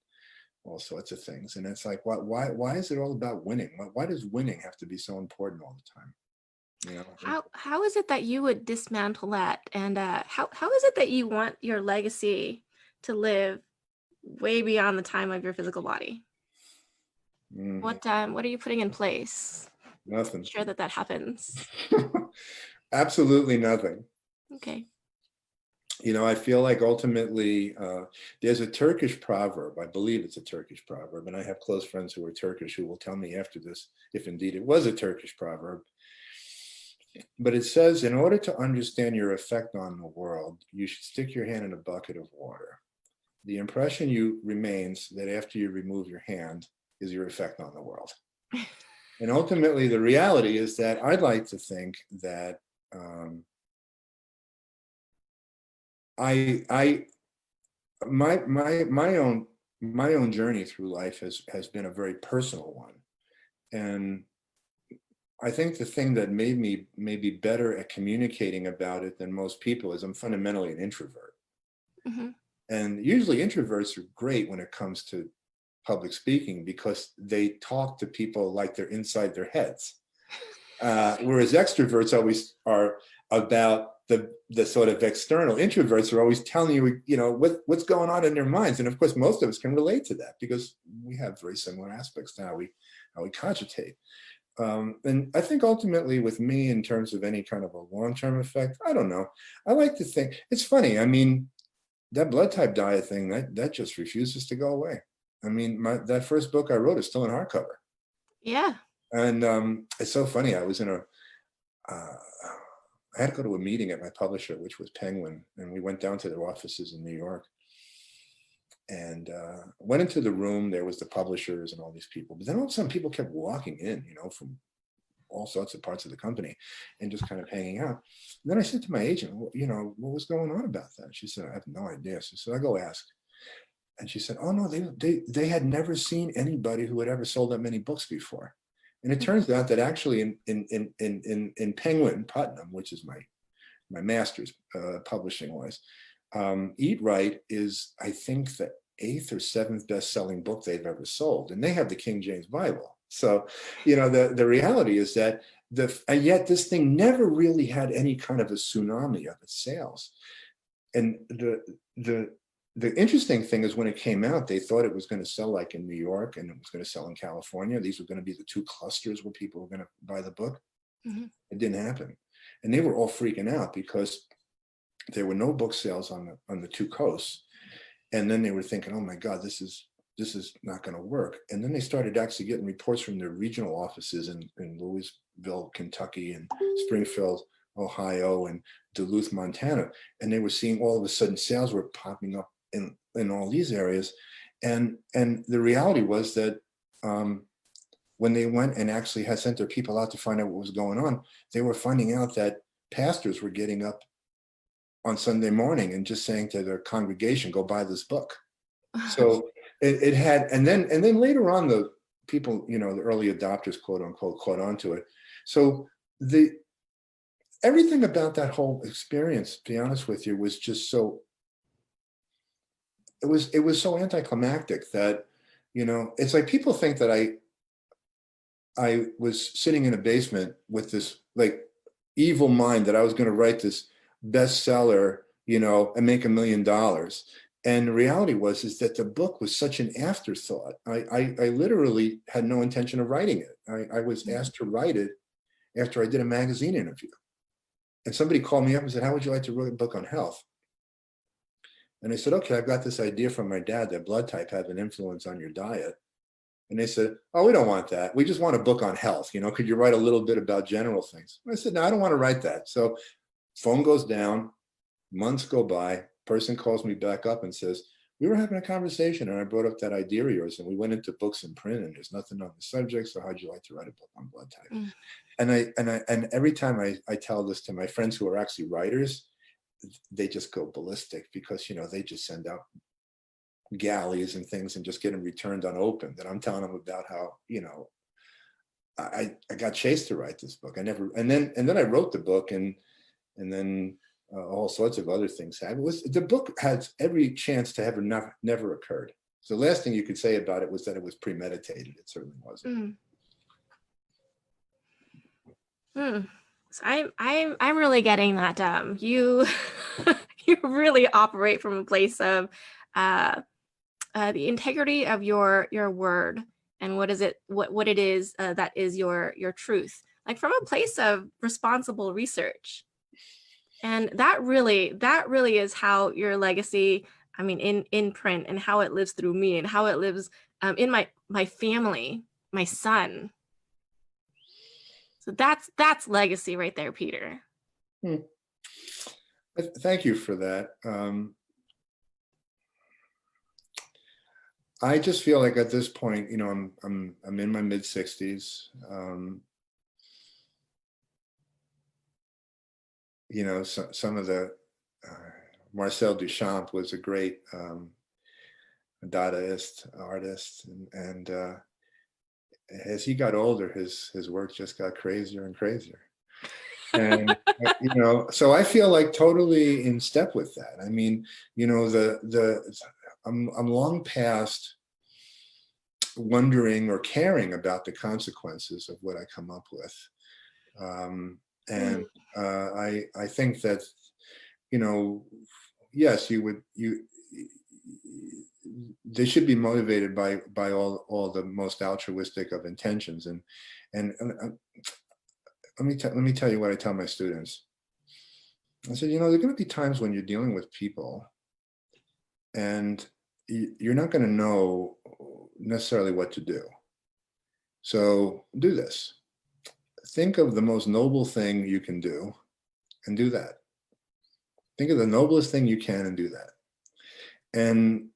Speaker 2: all sorts of things. And it's like, why is it all about winning? Why does winning have to be so important all the time? You know,
Speaker 1: How is it that you would dismantle that? And how is it that you want your legacy to live way beyond the time of your physical body? What are you putting in place to
Speaker 2: nothing.
Speaker 1: ensure that that happens?
Speaker 2: Absolutely nothing.
Speaker 1: Okay.
Speaker 2: You know, I feel like ultimately there's a Turkish proverb, I believe it's a Turkish proverb, and I have close friends who are Turkish who will tell me after this if indeed it was a Turkish proverb. But it says, in order to understand your effect on the world, you should stick your hand in a bucket of water. The impression remains that after you remove your hand is your effect on the world. And ultimately, the reality is that I'd like to think that my own journey through life has been a very personal one. And I think the thing that made me maybe better at communicating about it than most people is I'm fundamentally an introvert.
Speaker 1: Mm-hmm.
Speaker 2: And usually introverts are great when it comes to public speaking because they talk to people like they're inside their heads. Whereas extroverts always are about the sort of external. Introverts are always telling you, you know, what's going on in their minds. And of course, most of us can relate to that because we have very similar aspects to how we cogitate. And I think ultimately with me, in terms of any kind of a long-term effect, I don't know. I like to think, it's funny. I mean, that blood type diet thing, that just refuses to go away. I mean, that first book I wrote is still in hardcover.
Speaker 1: Yeah.
Speaker 2: And it's so funny. I was in I had to go to a meeting at my publisher, which was Penguin, and we went down to their offices in New York. And went into the room. There was the publishers and all these people. But then all of a sudden, people kept walking in, you know, from all sorts of parts of the company, and just kind of hanging out. And then I said to my agent, well, you know, what was going on about that? She said, I have no idea. So I said, I go ask. And she said, oh no, they had never seen anybody who had ever sold that many books before. And it turns out that actually in Penguin, Putnam, which is my master's publishing was, Eat Right is, I think, the 8th or 7th best-selling book they've ever sold, and they have the King James Bible. So, you know, the reality is that and yet this thing never really had any kind of a tsunami of its sales. And the interesting thing is when it came out, they thought it was going to sell like in New York and it was going to sell in California. These were going to be the two clusters where people were going to buy the book. Mm-hmm. It didn't happen. And they were all freaking out because there were no book sales on the two coasts. And then they were thinking, oh my God, this is not going to work. And then they started actually getting reports from their regional offices in Louisville, Kentucky, and Springfield, Ohio, and Duluth, Montana. And they were seeing all of a sudden sales were popping up in all these areas. And the reality was that when they went and actually had sent their people out to find out what was going on, they were finding out that pastors were getting up on Sunday morning and just saying to their congregation, go buy this book. So it had, and then later on, the people, you know, the early adopters, quote unquote, caught on to it. So everything about that whole experience, to be honest with you, was just so, it was so anticlimactic that, you know, it's like people think that I was sitting in a basement with this like evil mind that I was going to write this bestseller, you know, and make $1 million. And the reality is that the book was such an afterthought. I literally had no intention of writing it. I was asked to write it after I did a magazine interview. And somebody called me up and said, how would you like to write a book on health? And I said, okay, I've got this idea from my dad that blood type has an influence on your diet. And they said, oh, we don't want that. We just want a book on health. You know, could you write a little bit about general things? I said, no, I don't want to write that. So phone goes down, months go by, person calls me back up and says, we were having a conversation and I brought up that idea of yours and we went into books and print and there's nothing on the subject. So how'd you like to write a book on blood type? And every time I tell this to my friends who are actually writers, they just go ballistic because, you know, they just send out galleys and things and just get them returned unopened. And I'm telling them about how, I got chased to write this book. I never, and then I wrote the book, and then all sorts of other things happened. The book has every chance to have never occurred. So the last thing you could say about it was that it was premeditated. It certainly wasn't.
Speaker 1: So I'm really getting that you you really operate from a place of the integrity of your word and what it is that is your truth, like from a place of responsible research. And that really is how your legacy, I mean, in print, and how it lives through me, and how it lives in my family, my son. So that's legacy right there, Peter.
Speaker 2: Thank you for that. I just feel like at this point, I'm in my mid-60s. Some of the Marcel Duchamp was a great Dadaist artist, and as he got older, his work just got crazier and crazier. And so I feel like totally in step with that. I mean, I'm long past wondering or caring about the consequences of what I come up with. And I think that, yes, they should be motivated by all the most altruistic of intentions. And let me tell you what I tell my students. I said, there are going to be times when you're dealing with people and you're not going to know necessarily what to do. So do this. Think of the most noble thing you can do and do that. Think of the noblest thing you can and do that. And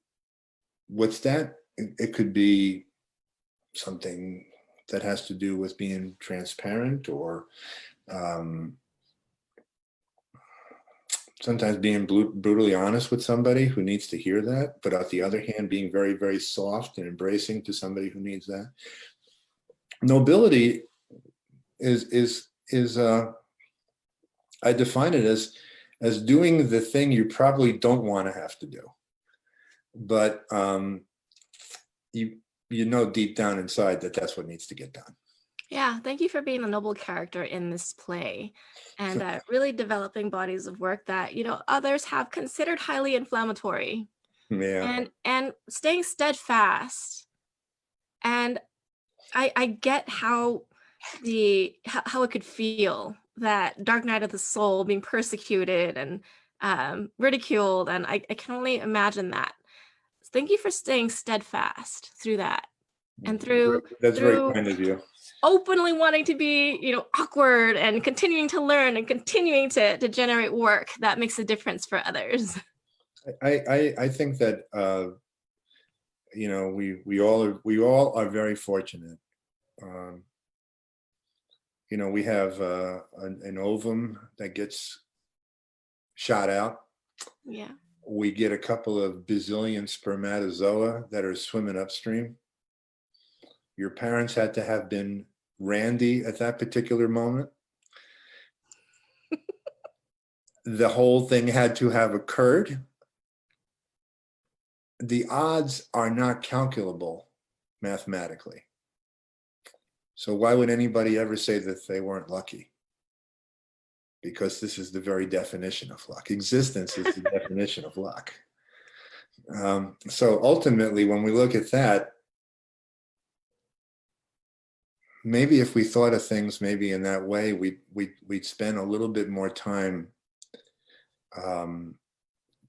Speaker 2: what's that? It could be something that has to do with being transparent, or sometimes being brutally honest with somebody who needs to hear that, but on the other hand, being very, very soft and embracing to somebody who needs that. Nobility is I define it as doing the thing you probably don't want to have to do, but you know deep down inside that that's what needs to get done.
Speaker 1: Yeah, thank you for being a noble character in this play, and really developing bodies of work that others have considered highly inflammatory.
Speaker 2: Yeah.
Speaker 1: And staying steadfast. And I get how it could feel, that dark night of the soul, being persecuted and ridiculed, and I can only imagine that. Thank you for staying steadfast through that, and through
Speaker 2: very kind of you.
Speaker 1: Openly wanting to be awkward, and continuing to learn, and continuing to generate work that makes a difference for others.
Speaker 2: I think that we all are very fortunate. We have an ovum that gets shot out.
Speaker 1: Yeah.
Speaker 2: We get a couple of bazillion spermatozoa that are swimming upstream. Your parents had to have been Randy at that particular moment. The whole thing had to have occurred. The odds are not calculable mathematically. So why would anybody ever say that they weren't lucky? Because this is the very definition of luck. Existence is the definition of luck. So ultimately, when we look at that, maybe if we thought of things maybe in that way, we'd spend a little bit more time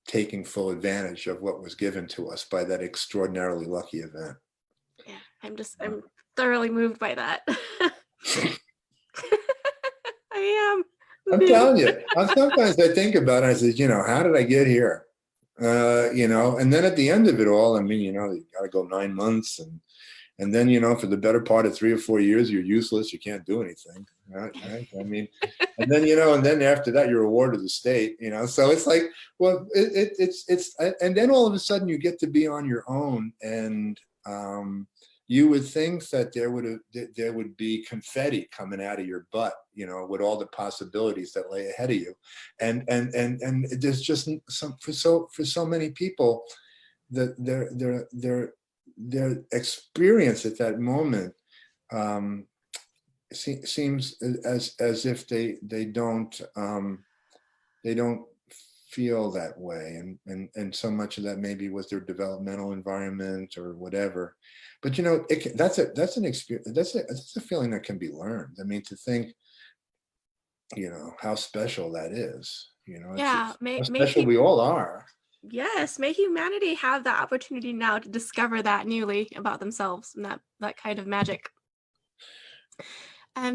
Speaker 2: taking full advantage of what was given to us by that extraordinarily lucky event.
Speaker 1: Yeah, I'm thoroughly moved by that. I am.
Speaker 2: I'm telling you, sometimes I think about it, I say, how did I get here? And then at the end of it all, I mean, you got to go 9 months, And then, you know, for the better part of 3 or 4 years, you're useless. You can't do anything. Right? I mean, and then, you know, and then after that, you're a ward of the state, you know? So it's like, well, and then all of a sudden you get to be on your own. And you would think that there would be confetti coming out of your butt, you know, with all the possibilities that lay ahead of you. And there's just for so many people, that their experience at that moment seems as if they don't feel that way, and so much of that maybe was their developmental environment or whatever. But you know, that's an experience, that's a feeling that can be learned. I mean, to think, you know, how special that is, you know,
Speaker 1: Yeah,
Speaker 2: how special we all are.
Speaker 1: yes, may humanity have the opportunity now to discover that newly about themselves and that kind of magic.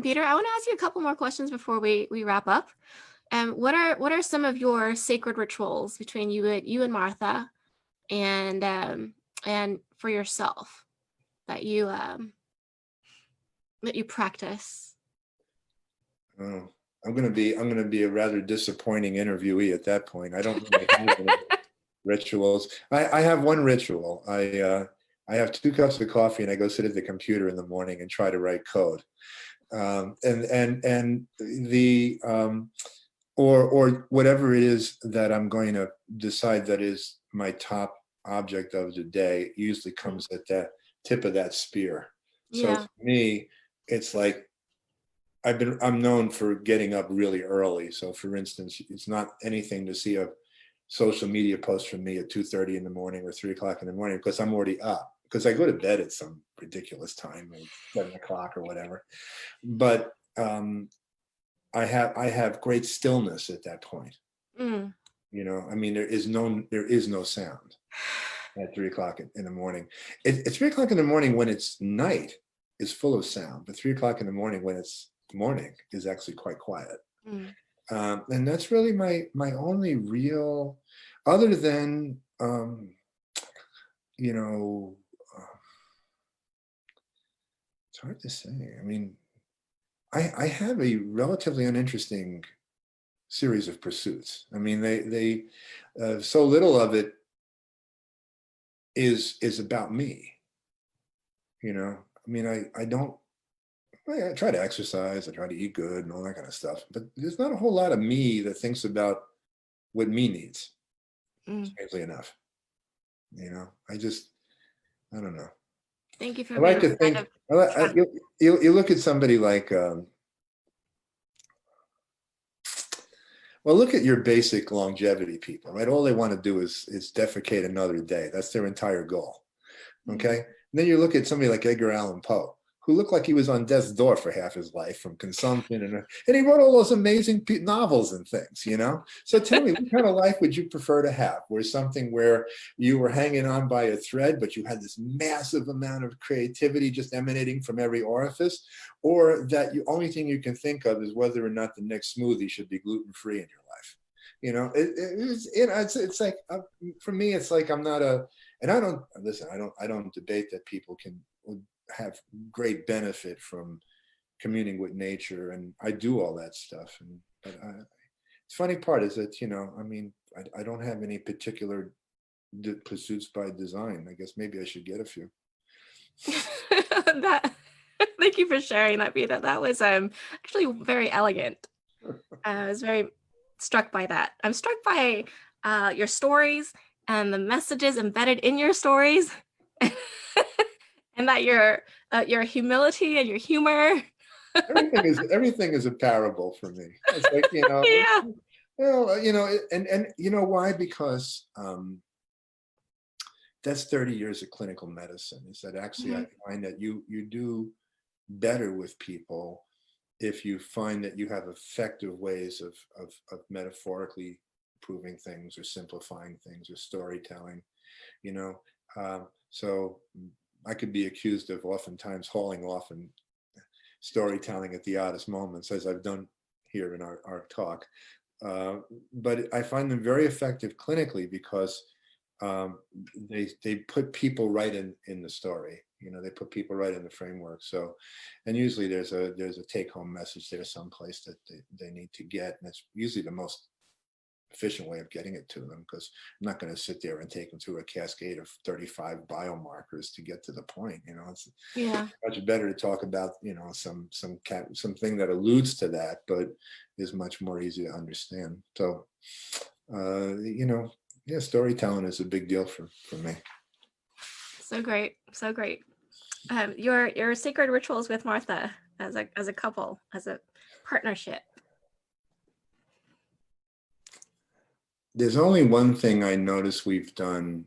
Speaker 1: Peter, I want to ask you a couple more questions before we wrap up. What are some of your sacred rituals between you and Martha, and for yourself that you practice?
Speaker 2: Oh, I'm gonna be a rather disappointing interviewee at that point. I don't really have any rituals. I have one ritual. I have 2 cups of coffee and I go sit at the computer in the morning and try to write code. And the or whatever it is that I'm going to decide that is my top object of the day usually comes at that tip of that spear. So
Speaker 1: Yeah.
Speaker 2: for me, it's like I'm known for getting up really early. So for instance, it's not anything to see a social media post from me at 2:30 in the morning or 3 o'clock in the morning, because I'm already up, because I go to bed at some ridiculous time, like 7 o'clock or whatever. But I have great stillness at that point.
Speaker 1: Mm.
Speaker 2: You know, I mean, there is no sound at 3 o'clock in the morning. At 3 o'clock in the morning when it's night is full of sound, but 3 o'clock in the morning when it's morning is actually quite quiet.
Speaker 1: Mm.
Speaker 2: And that's really my only real, other than you know, it's hard to say. I mean, I have a relatively uninteresting series of pursuits. I mean, they so little of it is about me. You know, I mean, I try to exercise, I try to eat good and all that kind of stuff, but there's not a whole lot of me that thinks about what me needs,
Speaker 1: Mm.
Speaker 2: strangely enough. You know, I don't know.
Speaker 1: Thank you for
Speaker 2: I like
Speaker 1: being
Speaker 2: to
Speaker 1: kind
Speaker 2: think,
Speaker 1: of
Speaker 2: you look at somebody like, well, look at your basic longevity people, right? All they want to do is defecate another day. That's their entire goal. Okay. And then you look at somebody like Edgar Allan Poe, who looked like he was on death's door for half his life from consumption, and he wrote all those amazing novels and things, you know? So tell me, what kind of life would you prefer to have? Where something where you were hanging on by a thread, but you had this massive amount of creativity just emanating from every orifice, or that the only thing you can think of is whether or not the next smoothie should be gluten-free in your life? You know, it's like, for me, it's like, I'm not a, and I don't, listen, I don't debate that people would have great benefit from communing with nature, and I do all that stuff. But the funny part is that, you know, I mean, I don't have any particular pursuits by design. I guess maybe I should get a few.
Speaker 1: that. Thank you for sharing that, Peter. That was actually very elegant. I was very struck by that. I'm struck by your stories and the messages embedded in your stories, and that your humility and your humor.
Speaker 2: everything is a parable for me. It's like, you know,
Speaker 1: Yeah.
Speaker 2: you know, and you know why? Because that's 30 years of clinical medicine. Is that actually I find that you do better with people if you find that you have effective ways of metaphorically proving things or simplifying things or storytelling, you know. So I could be accused of oftentimes hauling off and storytelling at the oddest moments, as I've done here in our talk. But I find them very effective clinically because they put people right in the story. They put people right in the framework. So, and usually there's a take-home message there someplace that they need to get, and that's usually the most efficient way of getting it to them, because I'm not going to sit there and take them through a cascade of 35 biomarkers to get to the point. It's
Speaker 1: Yeah.
Speaker 2: much better to talk about something that alludes to that, but is much more easy to understand. So yeah, storytelling is a big deal for me.
Speaker 1: So great. So great. Your sacred rituals with Martha as a couple, as a partnership.
Speaker 2: There's only one thing I notice we've done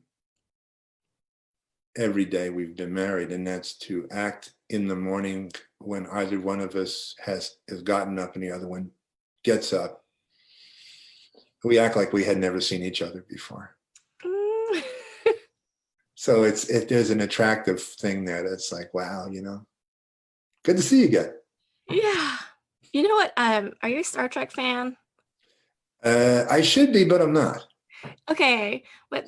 Speaker 2: every day we've been married, and that's to act in the morning when either one of us has gotten up and the other one gets up. We act like we had never seen each other before.
Speaker 1: Mm.
Speaker 2: So there's an attractive thing there that's like, wow, good to see you again.
Speaker 1: Yeah. You know what? Are you a Star Trek fan?
Speaker 2: I should be, but I'm not.
Speaker 1: Okay, but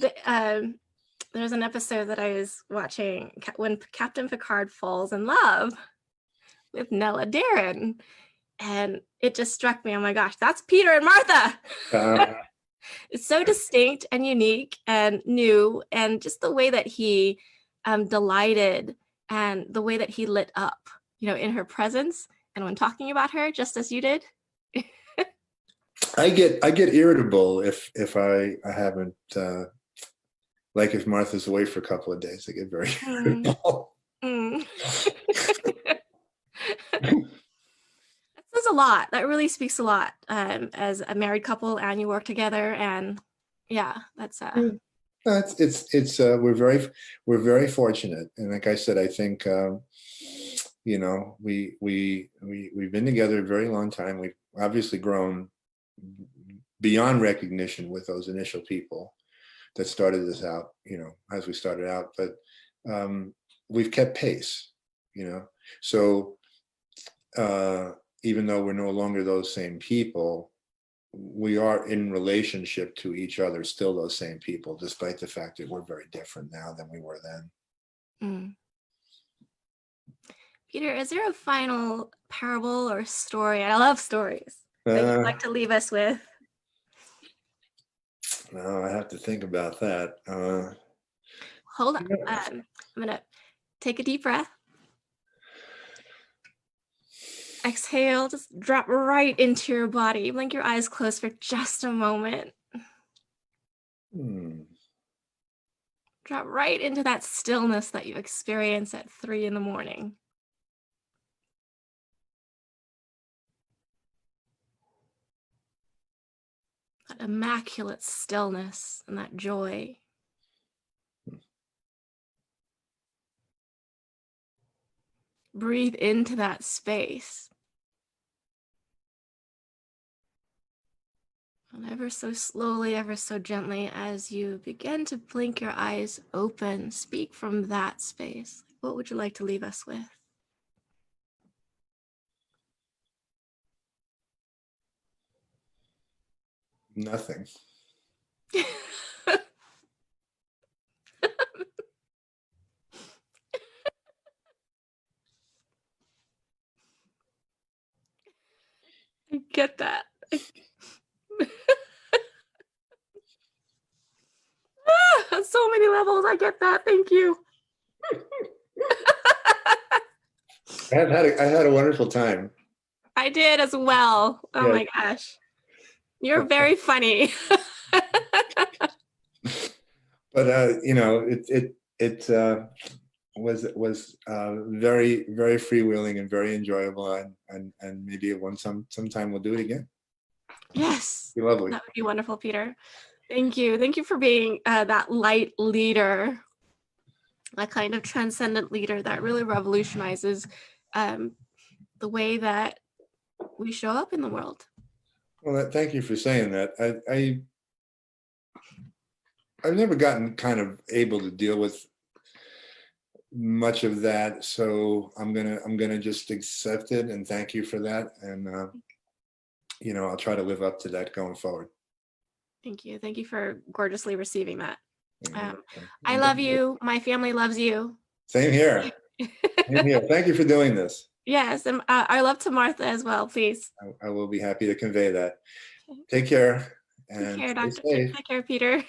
Speaker 1: there's an episode that I was watching when Captain Picard falls in love with Nella Darren, and it just struck me, oh my gosh, that's Peter and Martha. It's so distinct and unique and new, and just the way that he delighted and the way that he lit up, in her presence and when talking about her, just as you did.
Speaker 2: I get irritable if I haven't like if Martha's away for a couple of days. I get very irritable.
Speaker 1: That says a lot. That really speaks a lot as a married couple, and you work together, and yeah, that's
Speaker 2: it's we're very fortunate, and like I said, I think we've been together a very long time. We've obviously grown beyond recognition with those initial people that started this out, as we started out, but we've kept pace, so even though we're no longer those same people, we are in relationship to each other still those same people, despite the fact that we're very different now than we were then.
Speaker 1: Peter, is there a final parable or story? I love stories that you'd like to leave us with.
Speaker 2: No, I have to think about that.
Speaker 1: Hold on. I'm gonna take a deep breath. Exhale, just drop right into your body. Blink your eyes closed for just a moment. Drop right into that stillness that you experience at 3 a.m. That immaculate stillness and that joy. Breathe into that space. And ever so slowly, ever so gently, as you begin to blink your eyes open, speak from that space. What would you like to leave us with?
Speaker 2: Nothing.
Speaker 1: I get that. On so many levels, I get that. Thank you.
Speaker 2: I had a wonderful time.
Speaker 1: I did as well. Oh
Speaker 2: Yeah.
Speaker 1: my gosh. You're very funny.
Speaker 2: But it was very, very freewheeling and very enjoyable, and maybe sometime we'll do it again.
Speaker 1: Yes.
Speaker 2: Be lovely.
Speaker 1: That would be wonderful, Peter. Thank you. Thank you for being that light leader, that kind of transcendent leader that really revolutionizes the way that we show up in the world.
Speaker 2: Well, thank you for saying that. I've never gotten kind of able to deal with much of that, so I'm gonna just accept it, and thank you for that, and I'll try to live up to that going forward.
Speaker 1: Thank you. Thank you for gorgeously receiving that. I love you. My family loves you.
Speaker 2: Same here. Same here. Thank you for doing this.
Speaker 1: Yes, and our love to Martha as well, please.
Speaker 2: I will be happy to convey that. Take care
Speaker 1: Take
Speaker 2: and
Speaker 1: care,
Speaker 2: stay
Speaker 1: Doctor.
Speaker 2: safe.
Speaker 1: Take care, Peter.